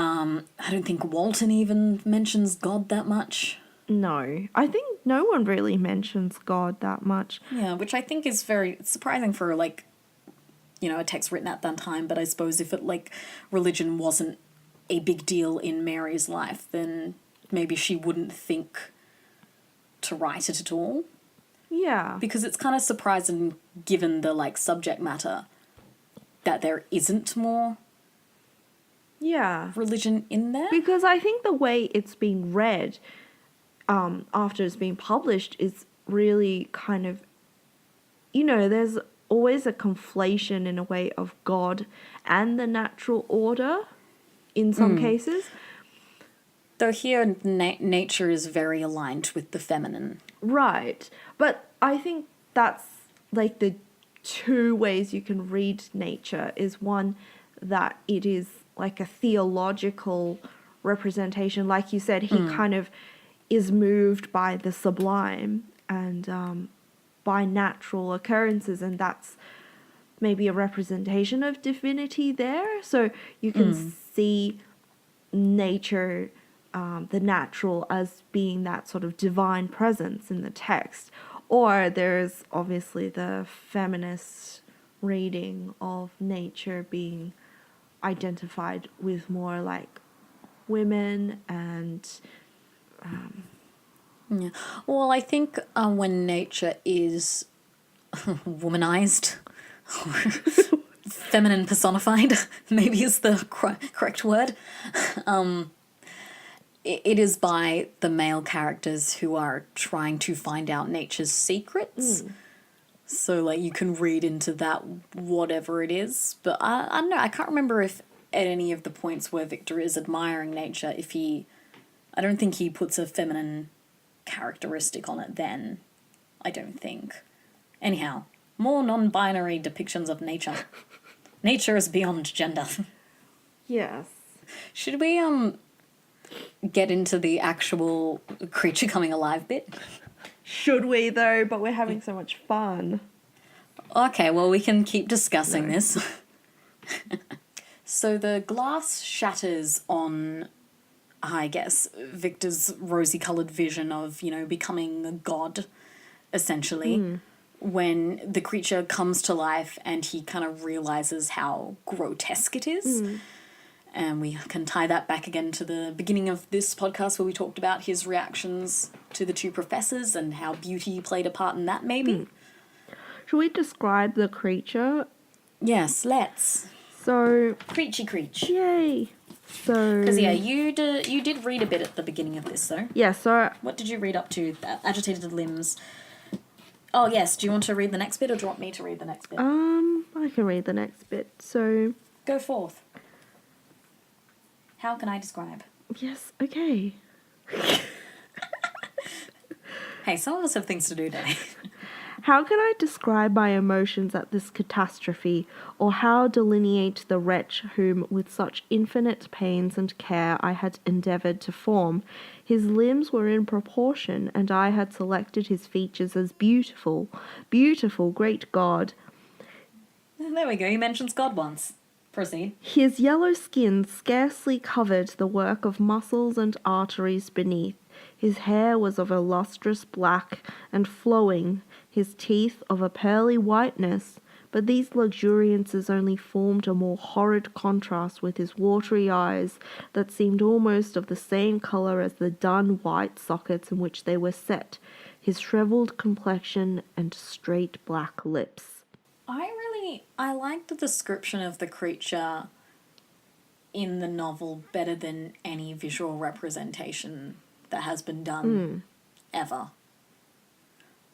I don't think Walton even mentions God that much. No, I think no one really mentions God that much. Yeah, which I think is very surprising for, like, you know, a text written at that time. But I suppose if it, like, religion wasn't a big deal in Mary's life, then maybe she wouldn't think to write it at all. Yeah. Because it's kind of surprising, given the, like, subject matter, that there isn't more Yeah. religion in there. Because I think the way it's being read after it's being published is really kind of, you know, there's always a conflation in a way of God and the natural order in some cases. Though here, nature is very aligned with the feminine. Right. But I think that's like the two ways you can read nature is one, that it is like a theological representation. Like you said, he kind of is moved by the sublime and by natural occurrences, and that's maybe a representation of divinity there. So you can see nature, the natural, as being that sort of divine presence in the text. Or there's obviously the feminist reading of nature being identified with more like women and Yeah. Well, I think when nature is womanized, or feminine personified, maybe is the correct word, it is by the male characters who are trying to find out nature's secrets. So, like, you can read into that whatever it is. But I don't know, I can't remember if at any of the points where Victor is admiring nature, I don't think he puts a feminine characteristic on it then. I don't think. Anyhow, more non-binary depictions of nature. Nature is beyond gender. yes. Should we, get into the actual creature coming alive bit? Should we though? But we're having so much fun. Okay, well, we can keep discussing this. So the glass shatters on, I guess, Victor's rosy-coloured vision of, you know, becoming a god, essentially, when the creature comes to life and he kind of realises how grotesque it is. And we can tie that back again to the beginning of this podcast where we talked about his reactions to the two professors and how beauty played a part in that, maybe. Should we describe the creature? Yes, let's. So, Creachy creech. yay. So, Because, yeah, you did read a bit at the beginning of this, though. yeah, so What did you read up to? Agitated limbs. Oh, yes. Do you want to read the next bit or do you want me to read the next bit? I can read the next bit. So, Go forth. How can I describe? yes, okay. Hey, some of us have things to do today. How can I describe my emotions at this catastrophe, or how delineate the wretch whom, with such infinite pains and care, I had endeavoured to form? His limbs were in proportion, and I had selected his features as beautiful, beautiful, great God. There we go. He mentions God once. Proceed. His yellow skin scarcely covered the work of muscles and arteries beneath. His hair was of a lustrous black and flowing, his teeth of a pearly whiteness, but these luxuriances only formed a more horrid contrast with his watery eyes that seemed almost of the same colour as the dun white sockets in which they were set, his shrivelled complexion and straight black lips. I like the description of the creature in the novel better than any visual representation that has been done ever.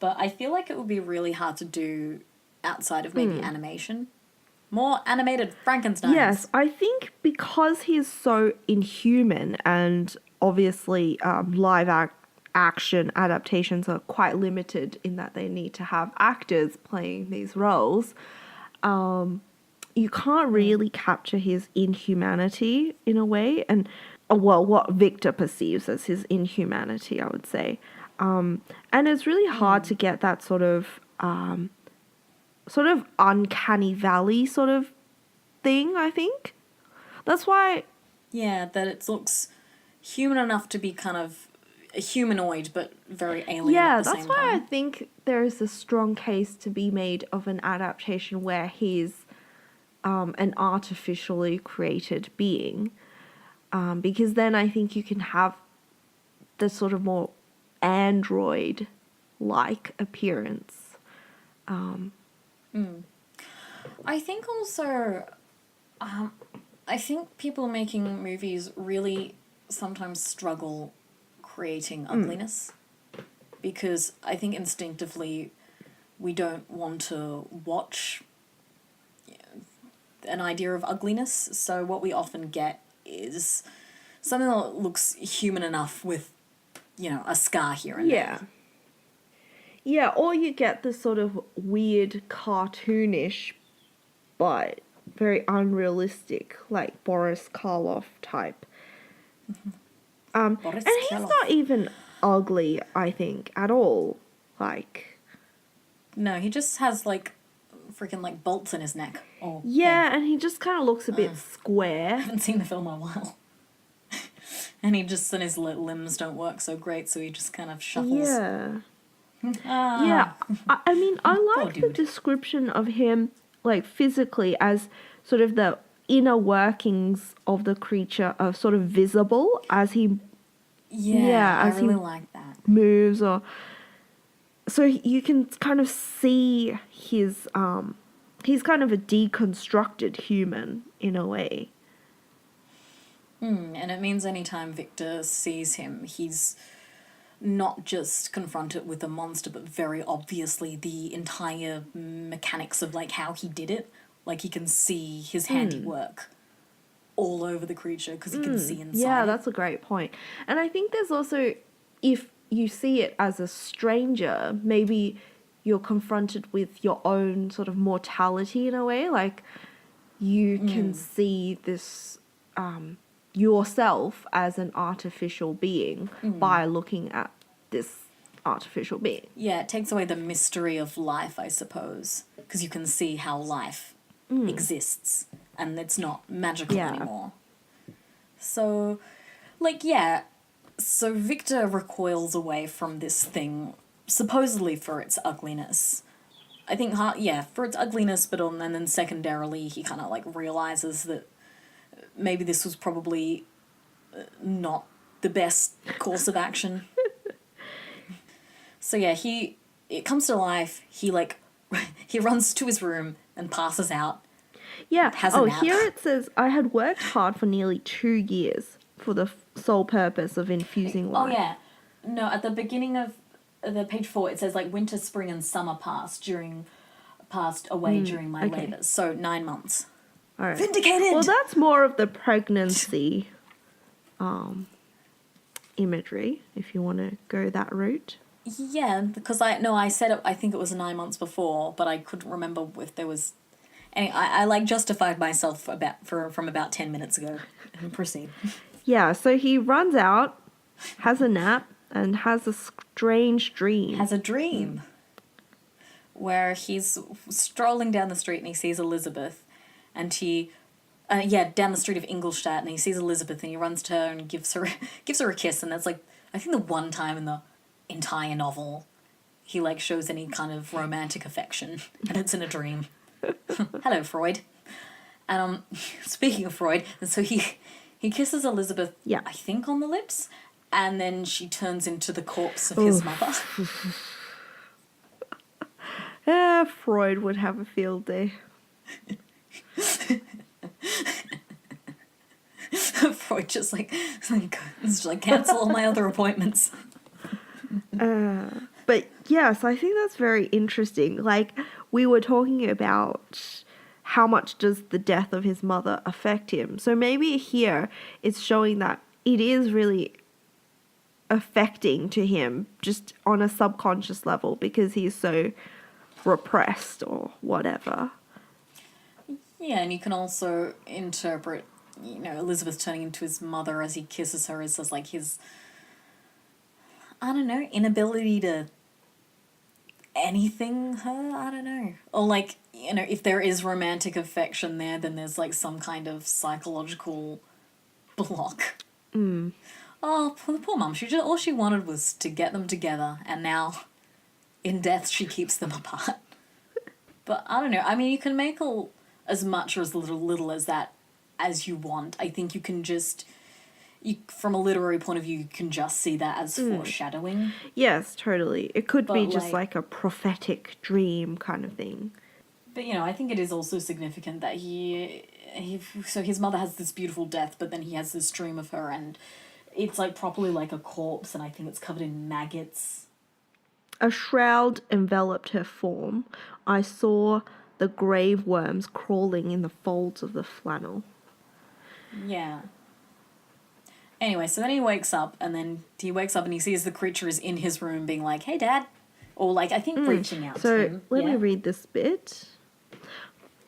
But I feel like it would be really hard to do outside of maybe animation. More animated Frankensteins. Yes, I think because he is so inhuman and obviously action adaptations are quite limited in that they need to have actors playing these roles, you can't really capture his inhumanity in a way, and well, what Victor perceives as his inhumanity, I would say. And it's really hard to get that sort of uncanny valley sort of thing, I think. That's why Yeah, that it looks human enough to be kind of a humanoid, but very alien Yeah, at the that's same why I time. think there is a strong case to be made of an adaptation where he's an artificially created being. Because then I think you can have the sort of more android like appearance. I think also, I think people making movies really sometimes struggle creating ugliness because I think instinctively we don't want to watch an idea of ugliness. So what we often get is something that looks human enough with, a scar here and Yeah. there. Yeah, or you get this sort of weird cartoonish but very unrealistic, like Boris Karloff type. Boris And he's Karloff. not even ugly, I think, at all. Like, No, he just has like freaking like bolts in his neck. Or yeah, head. and he just kind of looks a bit I square. haven't seen the film in a while. And his limbs don't work so great, so he just kind of shuffles. Yeah. Ah, Yeah, I mean, I poor like the dude. description of him, like physically, as sort of the inner workings of the creature are sort of visible as he, Yeah, I as he really like that. moves, or so you can kind of see he's kind of a deconstructed human in a way. And it means anytime Victor sees him, he's not just confronted with a monster, but very obviously the entire mechanics of like how he did it. Like he can see his handiwork all over the creature because he can see inside Yeah, it. that's a great point. And I think there's also, if you see it as a stranger, maybe you're confronted with your own sort of mortality in a way. Like you can see this yourself as an artificial being by looking at this artificial being. Yeah, it takes away the mystery of life, I suppose, because you can see how life exists and it's not magical Yeah. anymore. So, like, yeah, so Victor recoils away from this thing, supposedly for its ugliness. I think, for its ugliness, but and then secondarily, he kind of like realizes that maybe this was probably not the best course of action. So yeah, it comes to life. He like he runs to his room and passes out. Yeah. Has a Oh, nap. here it says, I had worked hard for nearly 2 years for the sole purpose of infusing Oh life. yeah, no. At the beginning of the page 4, it says like winter, spring, and summer passed away during my okay. labours. So 9 months. All right. Vindicated. Well, that's more of the pregnancy imagery, if you want to go that route. Yeah, because I said it. I think it was 9 months before, but I couldn't remember if there was. Anyway, I like justified myself from about 10 minutes ago. Proceed. Yeah, so he runs out, has a nap, and has a strange dream. Has a dream where he's strolling down the street and he sees Elizabeth, and down the street of Ingolstadt, and he sees Elizabeth and he runs to her and gives her a kiss, and that's like I think the one time in the entire novel he like shows any kind of romantic affection, and it's in a dream. Hello, Freud. And speaking of Freud, and so he kisses Elizabeth, Yeah. I think on the lips, and then she turns into the corpse of his mother. Freud would have a field day. Freud just like cancel all my other appointments. But yes, I think that's very interesting. Like, we were talking about how much does the death of his mother affect him. So maybe here it's showing that it is really affecting to him just on a subconscious level because he's so repressed or whatever. Yeah, and you can also interpret, Elizabeth turning into his mother as he kisses her as like his, I don't know, inability to anything her, I don't know. Or like, if there is romantic affection there, then there's like some kind of psychological block. Oh, the poor mum. All she wanted was to get them together, and now, in death, she keeps them apart. But I don't know. I mean, you can make as much or as little as that as you want. I think you can just... from a literary point of view, you can just see that as foreshadowing. Yes, totally. It could be But, just like a prophetic dream kind of thing. But, I think it is also significant that so his mother has this beautiful death, but then he has this dream of her, and it's like properly like a corpse, and I think it's covered in maggots. A shroud enveloped her form. I saw the grave worms crawling in the folds of the flannel. Yeah. Anyway, so then he wakes up and he sees the creature is in his room being like, "Hey, Dad." Or like, I think reaching out to him. So let me read this bit.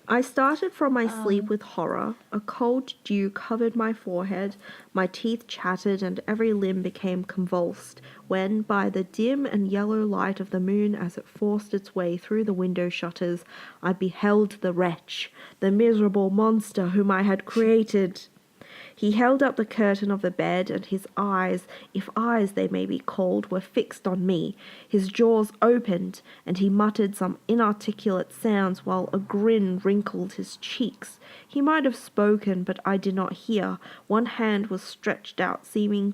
I started from my sleep with horror. A cold dew covered my forehead, my teeth chattered, and every limb became convulsed, when, by the dim and yellow light of the moon as it forced its way through the window shutters, I beheld the wretch, the miserable monster whom I had created. He held up the curtain of the bed, and his eyes, if eyes they may be called, were fixed on me. His jaws opened, and he muttered some inarticulate sounds while a grin wrinkled his cheeks. He might have spoken, but I did not hear. One hand was stretched out, seemingly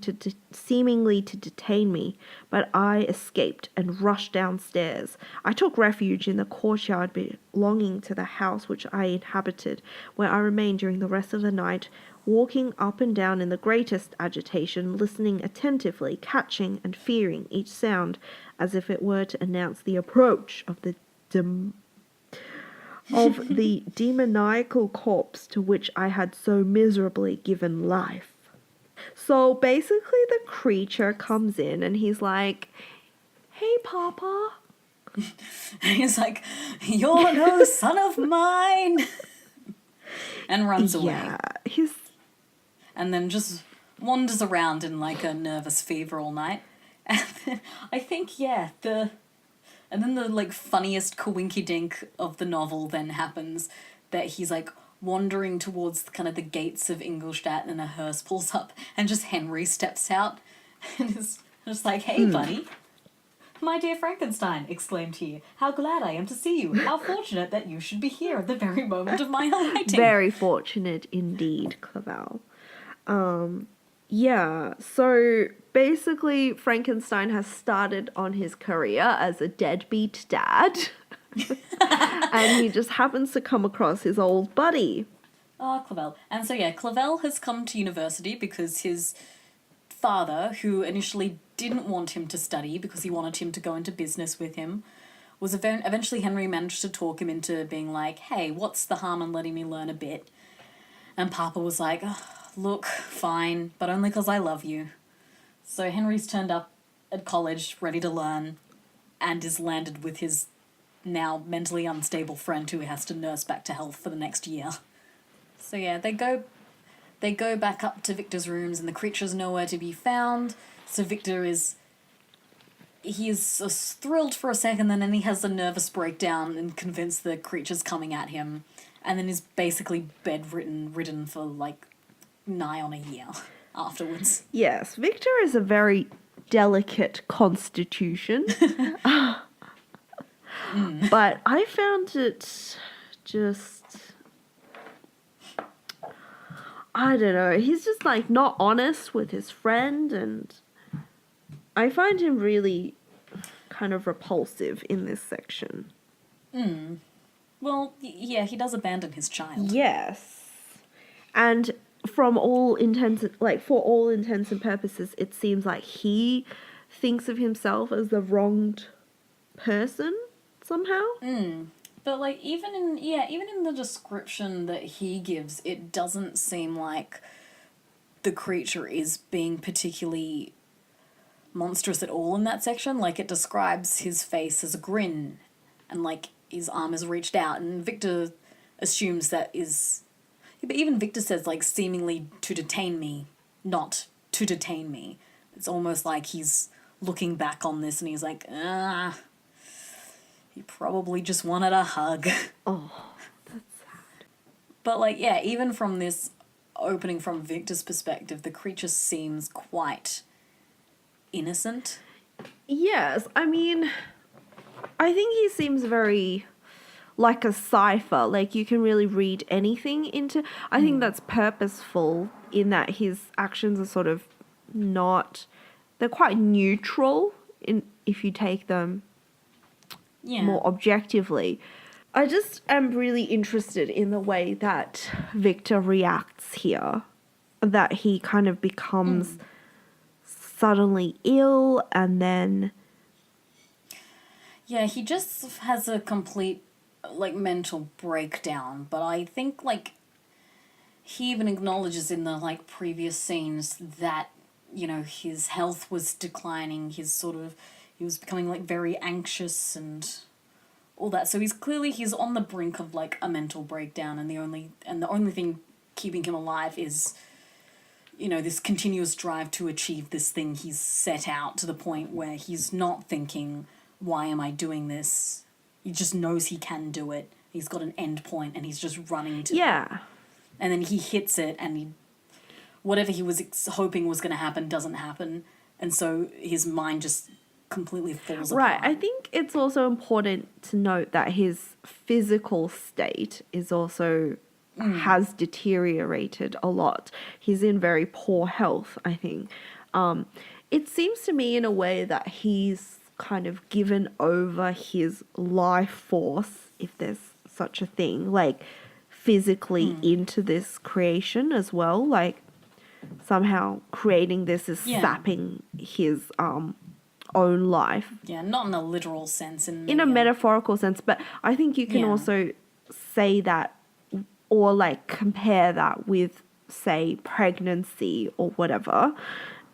to detain me, but I escaped and rushed downstairs. I took refuge in the courtyard belonging to the house which I inhabited, where I remained during the rest of the night, walking up and down in the greatest agitation, listening attentively, catching and fearing each sound as if it were to announce the approach of the demoniacal corpse to which I had so miserably given life. So basically the creature comes in and he's like, "Hey, Papa." And he's like, "You're no son of mine." And runs away. Yeah, and then just wanders around in like a nervous fever all night. And then I think, and then the like funniest coinkydink of the novel then happens, that he's like wandering towards kind of the gates of Ingolstadt, and a hearse pulls up and just Henry steps out and is just like, "Hey, buddy." "My dear Frankenstein," exclaimed he, "how glad I am to see you. How fortunate that you should be here at the very moment of my alighting." Very fortunate indeed, Clavel. Yeah, so basically Frankenstein has started on his career as a deadbeat dad. And he just happens to come across his old buddy. Oh, Clavel. And so, Clavel has come to university because his father, who initially didn't want him to study because he wanted him to go into business with him, was eventually Henry managed to talk him into being like, "Hey, what's the harm in letting me learn a bit?" And Papa was like, "Oh, look, fine, but only because I love you." So Henry's turned up at college ready to learn and is landed with his now mentally unstable friend who he has to nurse back to health for the next year. So they go back up to Victor's rooms, and the creature's nowhere to be found. So Victor is thrilled for a second, and then he has a nervous breakdown and convinced the creature's coming at him, and then is basically bedridden for like nigh on a year afterwards. Yes, Victor is a very delicate constitution. But I found it just... I don't know, he's just like not honest with his friend, and I find him really kind of repulsive in this section. Well, yeah, he does abandon his child. Yes. And for all intents and purposes, it seems like he thinks of himself as the wronged person somehow. But like even in the description that he gives, it doesn't seem like the creature is being particularly monstrous at all in that section. Like, it describes his face as a grin, and like his arm is reached out, and Victor assumes that is... But even Victor says, like, seemingly to detain me, not to detain me. It's almost like he's looking back on this and he's like, he probably just wanted a hug. Oh, that's sad. But, like, yeah, even from this opening from Victor's perspective, the creature seems quite innocent. Yes, I mean, I think he seems very like a cipher. Like, you can really read anything into... I think that's purposeful in that his actions are sort of not... They're quite neutral in if you take them more objectively. I just am really interested in the way that Victor reacts here. That he kind of becomes suddenly ill and then... Yeah, he just has a complete, like, mental breakdown. But I think, like, he even acknowledges in the, like, previous scenes that, you know, his health was declining. He was becoming, like, very anxious and all that. So he's on the brink of, like, a mental breakdown, and the only thing keeping him alive is, you know, this continuous drive to achieve this thing he's set out, to the point where he's not thinking, why am I doing this? He just knows he can do it. He's got an end point and he's just running to it. And then he hits it, and whatever he was hoping was going to happen doesn't happen. And so his mind just completely falls apart. Right. I think it's also important to note that his physical state is also has deteriorated a lot. He's in very poor health, I think. It seems to me in a way that he's kind of given over his life force, if there's such a thing, like physically into this creation as well. Like, somehow creating this is sapping his own life. Yeah, not in a literal sense. In a metaphorical sense, but I think you can also say that, or like compare that with, say, pregnancy or whatever,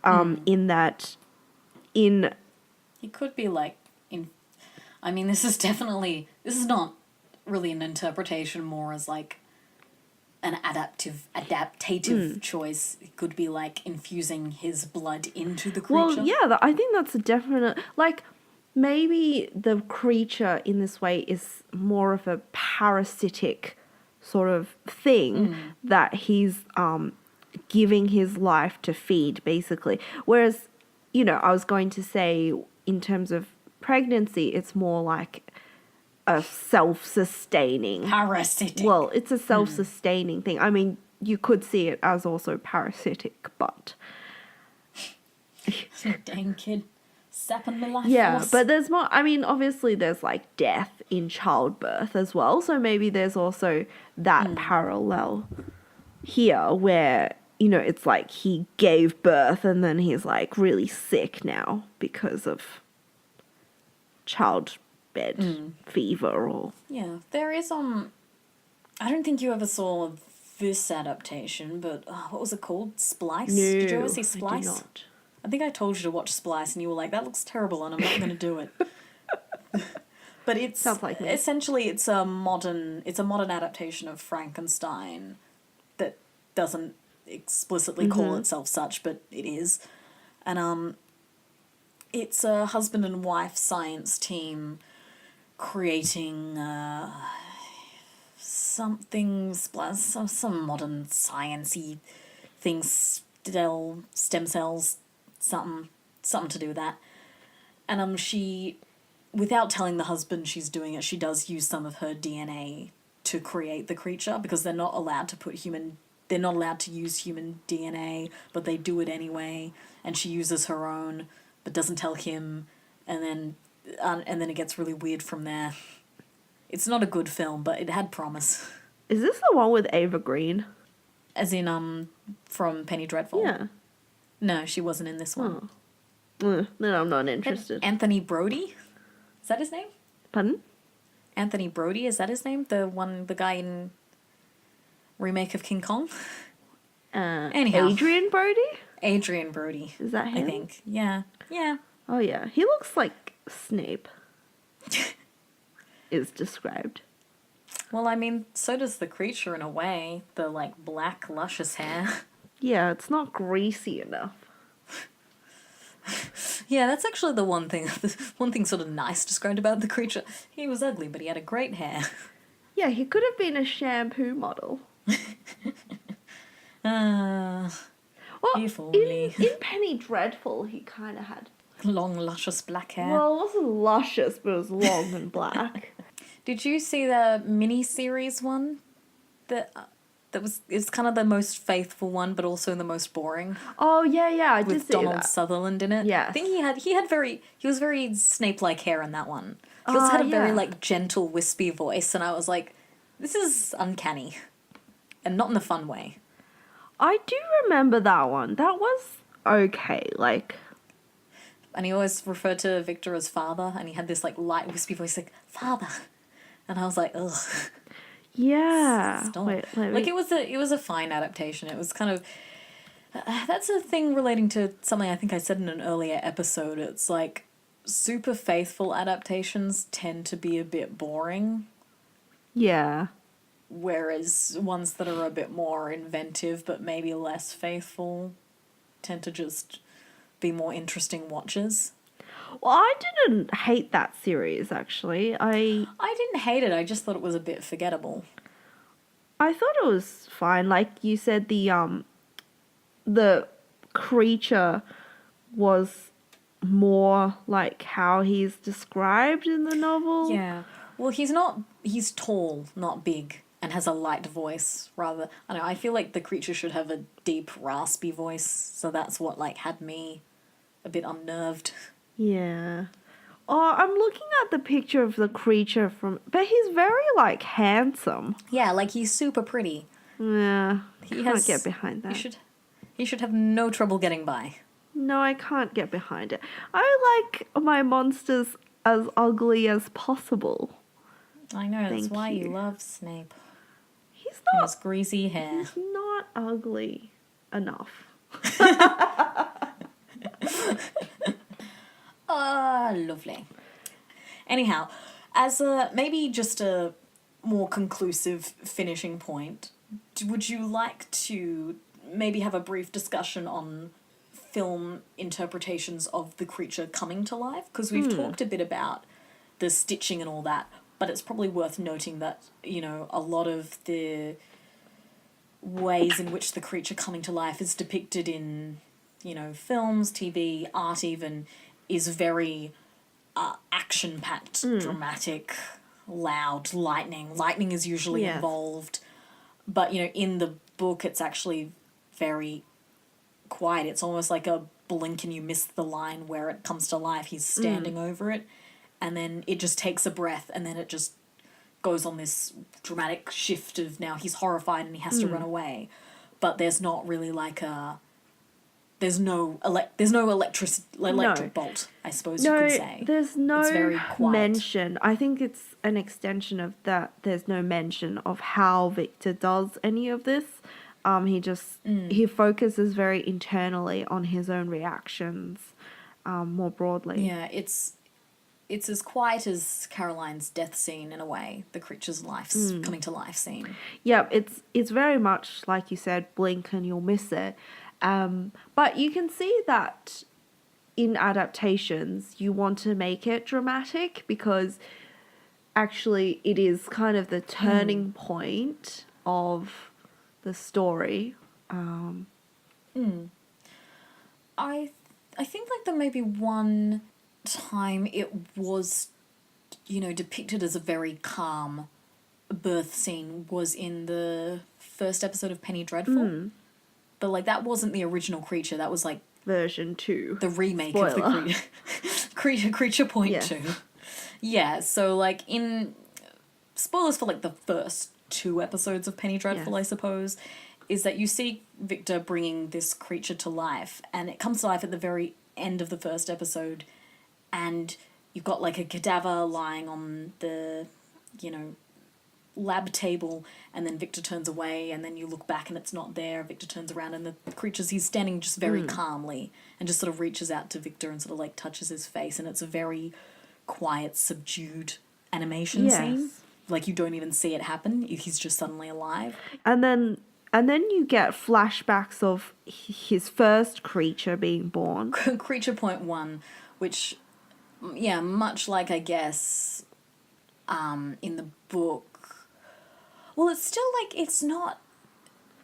in that he could be like, I mean, this is not really an interpretation, more as like an adaptative choice. It could be like infusing his blood into the creature. Well, yeah, I think that's a definite, like, maybe the creature in this way is more of a parasitic sort of thing that he's giving his life to feed, basically. Whereas, you know, I was going to say in terms of pregnancy, it's more like a self-sustaining... Parasitic. Well, it's a self-sustaining thing. I mean, you could see it as also parasitic, but... Dang kid. Sapping my life force. But there's more... I mean, obviously there's, like, death in childbirth as well, so maybe there's also that parallel here where, you know, it's like he gave birth and then he's, like, really sick now because of childbed fever or... Yeah, there is, I don't think you ever saw this adaptation, but what was it called? Splice? No, did you ever see Splice? I did not. I think I told you to watch Splice and you were like, that looks terrible and I'm not going to do it. But it's... Sounds like me. Essentially, it's a modern adaptation of Frankenstein that doesn't explicitly call itself such, but it is. And it's a husband and wife science team creating some modern sciencey things, stem cells, something to do with that. And she, without telling the husband she's doing it, she does use some of her DNA to create the creature, because they're not allowed to use human DNA, but they do it anyway. And she uses her own, but doesn't tell him, and then it gets really weird from there. It's not a good film, but it had promise. Is this the one with Ava Green? As in, from Penny Dreadful? Yeah. No, she wasn't in this one. Then I'm not interested. Anthony Brody? Is that his name? Pardon? Anthony Brody, is that his name? The guy in remake of King Kong? Anyhow. Adrian Brody? Adrian Brody. Is that him? I think. Yeah. Yeah. Oh, yeah. He looks like Snape. Is described. Well, I mean, so does the creature in a way. The, like, black, luscious hair. Yeah, it's not greasy enough. Yeah, that's actually the one thing sort of nice described about the creature. He was ugly, but he had a great hair. Yeah, he could have been a shampoo model. Well, if only. in Penny Dreadful, he kind of had... Long, luscious black hair. Well, it wasn't luscious, but it was long and black. Did you see the mini-series one? It's kind of the most faithful one, but also the most boring. Oh, yeah, I did With see Donald that. Sutherland in it. Yes. I think he was very Snape-like hair in that one. He also had a very, like, gentle, wispy voice, and I was like, this is uncanny. And not in a fun way. I do remember that one. That was okay, like... And he always referred to Victor as father, and he had this, like, light, wispy voice, like, father. And I was like, ugh. Yeah. Stop. Wait, let me... Like, it was a fine adaptation. It was kind of... that's a thing relating to something I think I said in an earlier episode. It's like, super faithful adaptations tend to be a bit boring. Yeah. Whereas ones that are a bit more inventive but maybe less faithful tend to just be more interesting watches. Well, I didn't hate that series, actually. I didn't hate it, I just thought it was a bit forgettable. I thought it was fine. Like you said, the creature was more like how he's described in the novel. Yeah. Well, he's tall, not big, and has a light voice, rather. I don't know, I feel like the creature should have a deep, raspy voice, so that's what, like, had me a bit unnerved. Yeah. Oh, I'm looking at the picture of the creature but he's very, like, handsome. Yeah, like, he's super pretty. Yeah, can't get behind that. He should have no trouble getting by. No, I can't get behind it. I like my monsters as ugly as possible. I know, that's Thank why you you. love Snape. He's And not... his greasy hair. He's not ugly enough. Lovely. Anyhow, as maybe just a more conclusive finishing point, would you like to maybe have a brief discussion on film interpretations of the creature coming to life? Because we've talked a bit about the stitching and all that, but it's probably worth noting that, you know, a lot of the ways in which the creature coming to life is depicted in, you know, films, TV, art even, is very action-packed, dramatic, loud, lightning. Lightning is usually involved. But, you know, in the book, it's actually very quiet. It's almost like a blink and you miss the line where it comes to life. He's standing over it, and then it just takes a breath, and then it just goes on this dramatic shift of now he's horrified and he has to run away. But there's not really like a... There's no electric bolt, I suppose you could say. There's no It's very quiet. mention. I think it's an extension of that. There's no mention of how Victor does any of this. He focuses very internally on his own reactions, more broadly. Yeah, it's as quiet as Caroline's death scene in a way, the creature's coming to life scene. Yep, it's very much like you said, blink and you'll miss it. But you can see that in adaptations, you want to make it dramatic because actually it is kind of the turning point of the story. I think like there may be one time it was, you know, depicted as a very calm birth scene was in the first episode of Penny Dreadful. But like that wasn't the original creature. That was like version 2. The remake Spoiler. of the creature point 2. Yeah, so like in spoilers for like the first 2 episodes of Penny Dreadful, I suppose, is that you see Victor bringing this creature to life, and it comes to life at the very end of the first episode, and you've got like a cadaver lying on the, you know, lab table, and then Victor turns away, and then you look back and it's not there. Victor turns around and the he's standing just very calmly and just sort of reaches out to Victor and sort of like touches his face, and it's a very quiet, subdued animation scene. Like you don't even see it happen. He's just suddenly alive. And then you get flashbacks of his first creature being born. Creature point 1, which, yeah, much like I guess in the book. Well, it's still like, it's not...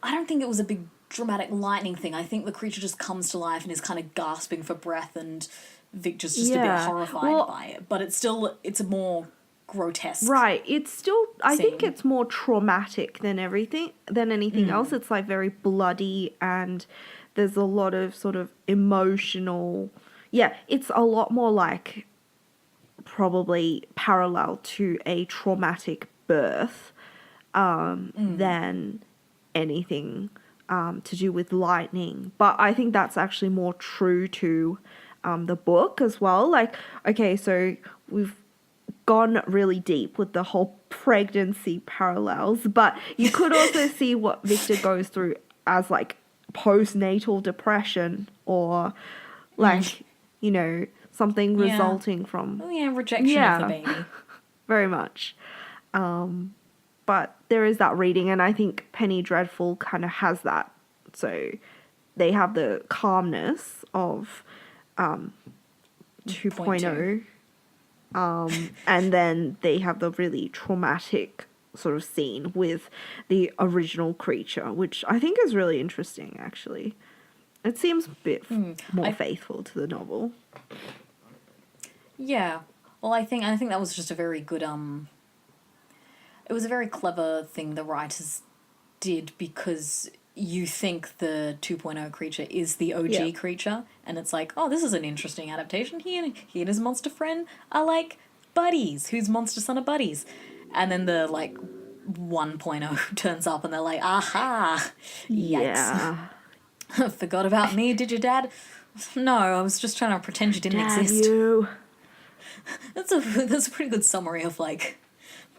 I don't think it was a big dramatic lightning thing. I think the creature just comes to life and is kind of gasping for breath, and Victor's just a bit horrified by it. But it's a more grotesque. Right. It's still, I think scene. it's more traumatic than anything else. It's like very bloody, and there's a lot of sort of emotional, it's a lot more like probably parallel to a traumatic birth than anything to do with lightning. But I think that's actually more true to the book as well. Like, okay, so we've gone really deep with the whole pregnancy parallels, but you could also see what Victor goes through as like postnatal depression, or like, you know, something resulting from rejection of the baby. Very much. But there is that reading, and I think Penny Dreadful kind of has that. So they have the calmness of 2.0. And then they have the really traumatic sort of scene with the original creature, which I think is really interesting, actually. It seems a bit more faithful to the novel. Yeah. Well, I think that was just a very good it was a very clever thing the writers did, because you think the 2.0 creature is the OG creature, and it's like, oh, this is an interesting adaptation. He and his monster friend are like buddies, whose monster son are buddies. And then the like 1.0 turns up and they're like, aha, yikes. Forgot about me, did you, Dad? No, I was just trying to pretend you didn't exist. You. That's a pretty good summary of like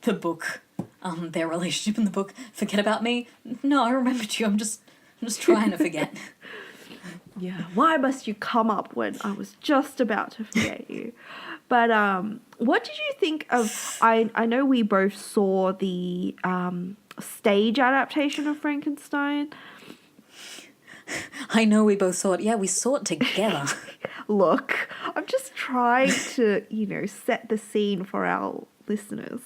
the book, their relationship in the book. Forget about me? No, I remembered you. I'm just trying to forget. Yeah, why must you come up when I was just about to forget you? But what did you think of? I know we both saw the stage adaptation of Frankenstein. I know we both saw it. Yeah, we saw it together. Look, I'm just trying to, set the scene for our listeners.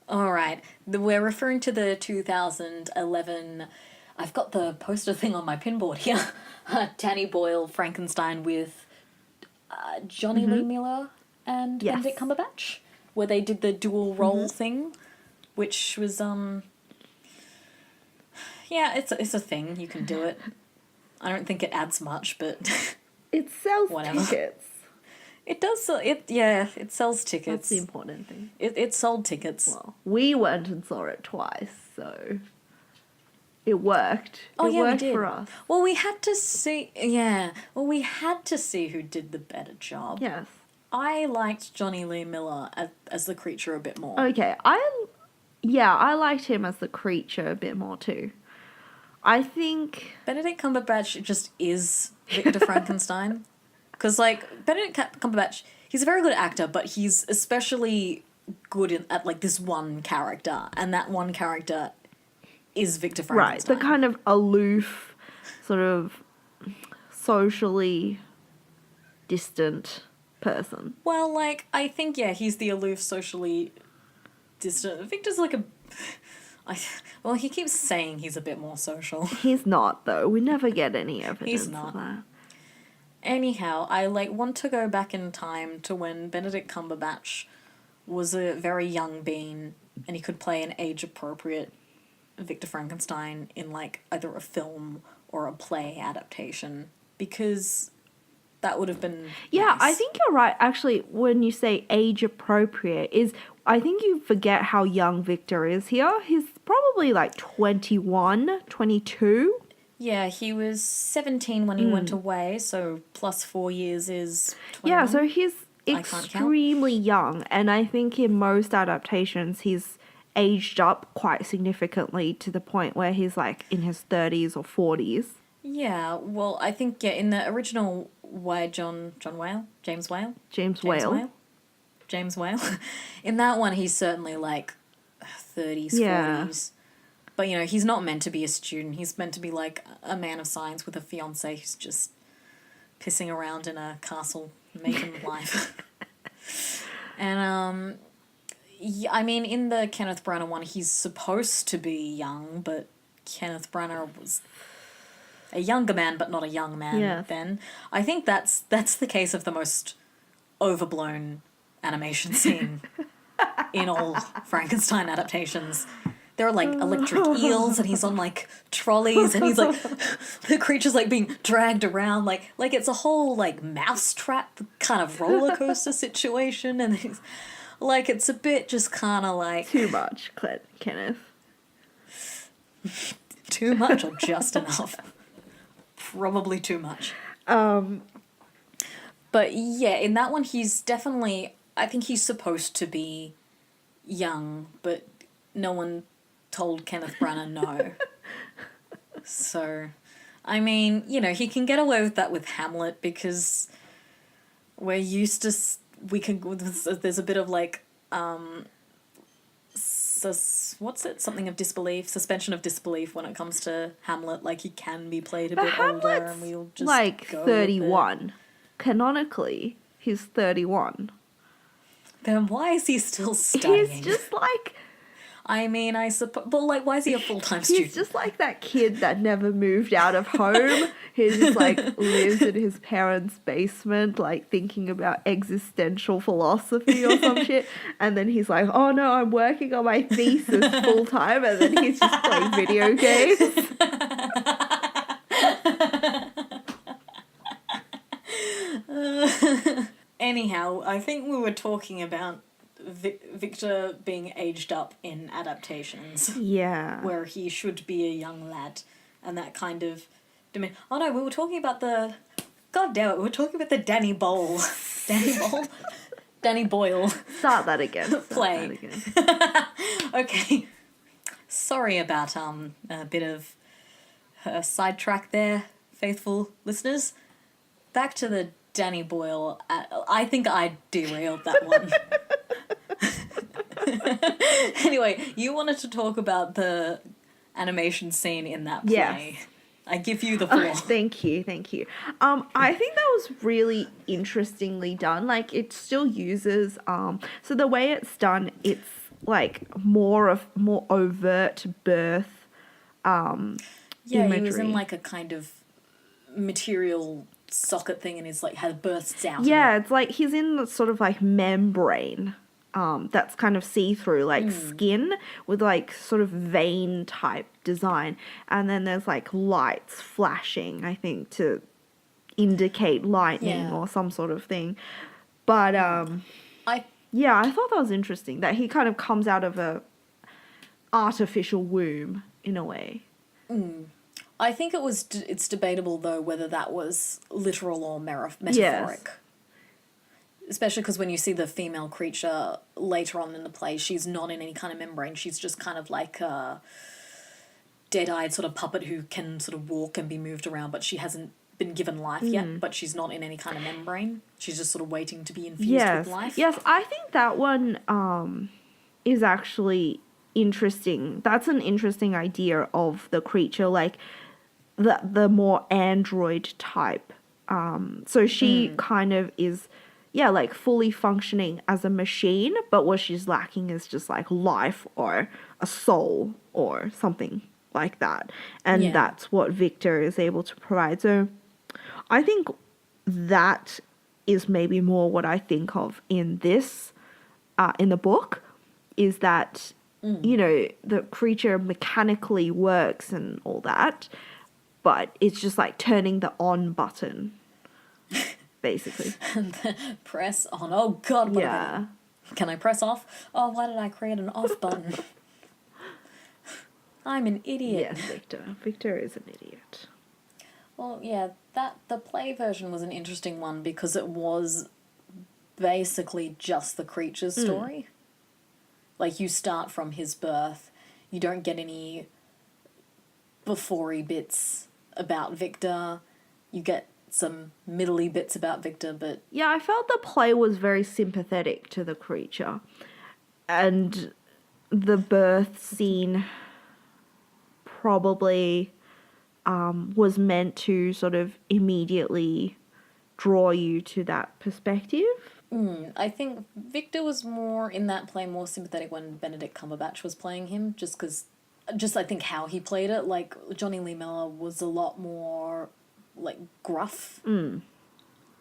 All right. We're referring to the 2011... I've got the poster thing on my pinboard here. Danny Boyle Frankenstein with Johnny Lee Miller and Benedict Cumberbatch, where they did the dual role thing, which was... Yeah, it's a thing. You can do it. I don't think it adds much, but... It sells whatever. tickets. It does sell... it sells tickets. That's the important thing. It sold tickets. Well, we went and saw it twice, so... It worked. It worked for us. Well, we had to see... Yeah. Well, we had to see who did the better job. Yes. I liked Johnny Lee Miller as the creature a bit more. Okay. I liked him as the creature a bit more too. I think... Benedict Cumberbatch just is Victor Frankenstein. Because, like, Benedict Cumberbatch, he's a very good actor, but he's especially good at, like, this one character. And that one character is Victor Frankenstein. Right, the kind of aloof, sort of socially distant person. Well, like, I think, he's the aloof, socially distant. Victor's like a... well, he keeps saying he's a bit more social. He's not, though. We never get any evidence He's not. of that. Anyhow, I, want to go back in time to when Benedict Cumberbatch was a very young being, and he could play an age-appropriate Victor Frankenstein in, either a film or a play adaptation, because that would have been nice. I think you're right. Actually, when you say age-appropriate, I think you forget how young Victor is here. He's probably, 21, 22. Yeah, he was 17 when he went away, so plus 4 years is 21. Yeah, so he's extremely young, and I think in most adaptations he's aged up quite significantly to the point where he's in his 30s or 40s. Yeah, well, I think in the original James Whale. In that one, he's certainly 30s, 40s. But, he's not meant to be a student. He's meant to be a man of science with a fiancée who's just pissing around in a castle, making life. And, I mean, in the Kenneth Branagh one, he's supposed to be young, but Kenneth Branagh was a younger man, but not a young man. Yes. Then I think that's the case of the most overblown animation scene in all Frankenstein adaptations. There are like electric eels, and he's on like trolleys, and he's like the creature's like being dragged around, like it's a whole like mousetrap kind of roller coaster situation, and he's like it's a bit just kind of like Too much, Kenneth. too much or just enough. Probably too much. But yeah, in that one he's definitely, I think he's supposed to be young, but no one told Kenneth Branagh no. So, I mean, you know, he can get away with that with Hamlet because we're used to, there's a bit of like, what's it? Something of disbelief, suspension of disbelief when it comes to Hamlet. Like, he can be played a bit older, and we'll just like go 31. Canonically, he's 31. Then why is he still studying? He's just like... I mean, I suppose... But, like, why is he a full-time student? He's just like that kid that never moved out of home. He just, like, lives in his parents' basement, like, thinking about existential philosophy or some shit. And then he's like, oh, no, I'm working on my thesis full-time. And then he's just playing video games. Anyhow, I think we were talking about Victor being aged up in adaptations. Yeah. Where he should be a young lad. And that kind of... Oh no, we were talking about the... God damn it, we were talking about the Danny Boyle. Danny Boyle? Danny Boyle. Start that again. Play. Okay. Sorry about a bit of sidetrack there, faithful listeners. Back to the Danny Boyle. I think I derailed that one. Anyway, you wanted to talk about the animation scene in that play. Yes. I give you the floor. Thank you. I think that was really interestingly done. Like, it still uses so the way it's done, it's like more overt birth imagery. He was in like a kind of material socket thing, and he's like had bursts out. Yeah, it's like he's in the sort of like membrane that's kind of see-through, like skin with like sort of vein type design, and then there's like lights flashing, I think, to indicate lightning or some sort of thing. But I thought that was interesting that he kind of comes out of a artificial womb in a way. I think it's debatable though whether that was literal or metaphoric. Yes. Especially because when you see the female creature later on in the play, she's not in any kind of membrane. She's just kind of like a dead-eyed sort of puppet who can sort of walk and be moved around, but she hasn't been given life yet, but she's not in any kind of membrane. She's just sort of waiting to be infused with life. Yes, I think that one is actually interesting. That's an interesting idea of the creature, like the more android type. So she kind of is... like fully functioning as a machine, but what she's lacking is just like life or a soul or something like that. And that's what Victor is able to provide. So I think that is maybe more what I think of in this, in the book, is that, you know, the creature mechanically works and all that, but it's just like turning the on button. Basically. Press on. Oh, God. Can I press off? Oh, why did I create an off button? I'm an idiot. Yes, Victor. Victor is an idiot. Well, yeah, the play version was an interesting one because it was basically just the creature's story. Like, you start from his birth. You don't get any before-y bits about Victor. You get some middle-y bits about Victor, but... Yeah, I felt the play was very sympathetic to the creature. And the birth scene probably was meant to sort of immediately draw you to that perspective. I think Victor was more, in that play, more sympathetic when Benedict Cumberbatch was playing him, just because just I think how he played it. Like Johnny Lee Miller was a lot more like gruff, and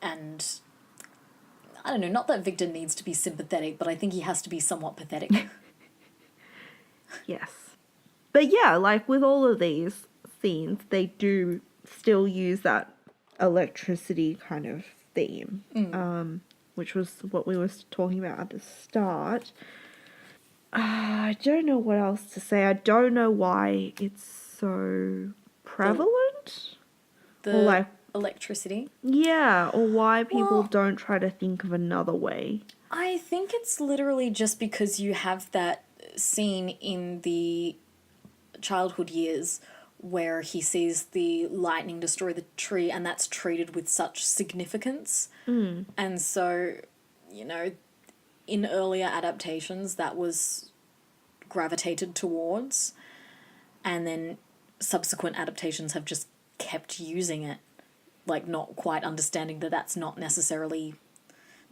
I don't know. Not that Victor needs to be sympathetic, but I think he has to be somewhat pathetic. Yes. But yeah, like with all of these scenes, they do still use that electricity kind of theme, which was what we were talking about at the start. I don't know what else to say. I don't know why it's so prevalent. The Or like, electricity. yeah, or why people Well- don't try to think of another way. I think it's literally just because you have that scene in the childhood years where he sees the lightning destroy the tree, and that's treated with such significance. And so, you know, in earlier adaptations, that was gravitated towards, and then subsequent adaptations have just kept using it, like not quite understanding that that's not necessarily,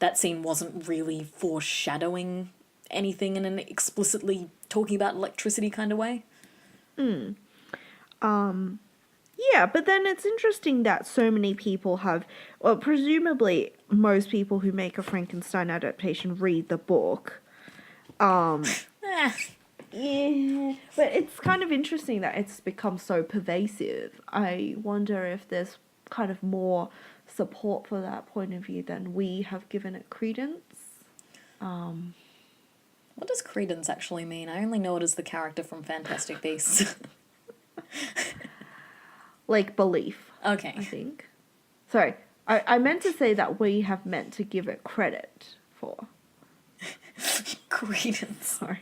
that scene wasn't really foreshadowing anything in an explicitly talking about electricity kind of way. Yeah, but then it's interesting that so many people have, well, presumably most people who make a Frankenstein adaptation read the book. Eh, Yeah, but it's kind of interesting that it's become so pervasive. I wonder if there's kind of more support for that point of view than we have given it credence. what does credence actually mean? I only know it as the character from Fantastic Beasts. Like belief, I Okay. think. Sorry, I meant to say that we have meant to give it credit for. Credence. Sorry.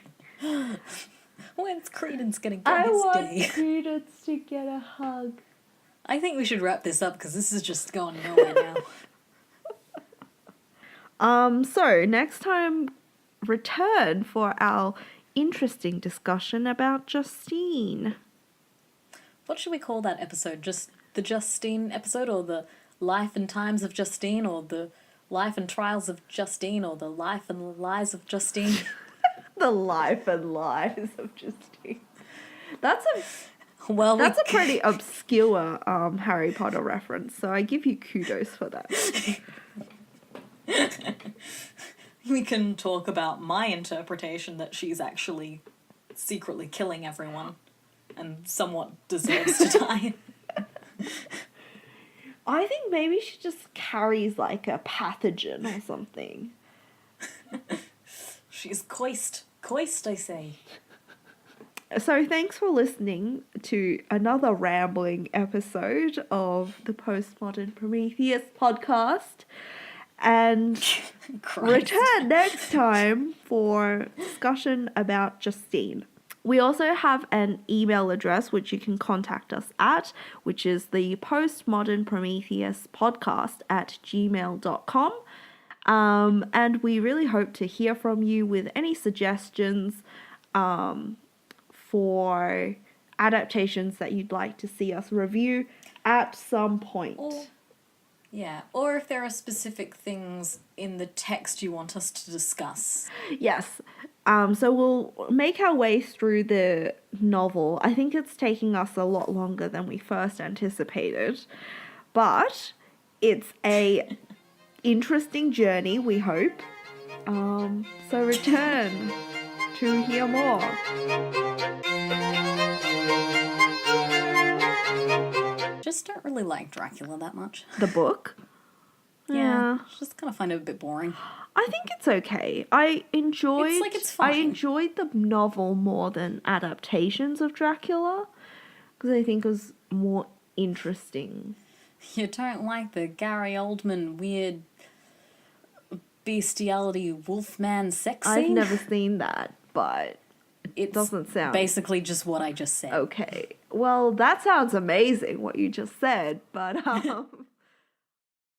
When's Credence gonna get his day? Credence to get a hug. I think we should wrap this up because this is just going nowhere now. So next time, return for our interesting discussion about Justine. What should we call that episode? Just the Justine episode, or the Life and Times of Justine, or the Life and Trials of Justine, or the Life and Lies of Justine? The life and lies of Justine. That's Well, a pretty obscure Harry Potter reference, so I give you kudos for that. we can talk about my interpretation that she's actually secretly killing everyone and somewhat deserves to die. I think maybe she just carries like a pathogen or something. She's coist, I say. So thanks for listening to another rambling episode of the Postmodern Prometheus podcast. And Christ. return next time for discussion about Justine. We also have an email address which you can contact us at, which is the postmodernprometheuspodcast@gmail.com. And we really hope to hear from you with any suggestions for adaptations that you'd like to see us review at some point. Or if there are specific things in the text you want us to discuss. Yes. So we'll make our way through the novel. I think it's taking us a lot longer than we first anticipated, but it's a interesting journey, we hope. So return to hear more. Just don't really like Dracula that much. The book? Yeah. Just kind of find it a bit boring. I think it's okay. I enjoyed it's fine. I enjoyed the novel more than adaptations of Dracula because I think it was more interesting. You don't like the Gary Oldman weird bestiality wolfman sex scene? I've never seen that, but It doesn't sound basically just what I just said. okay. Well, that sounds amazing what you just said, but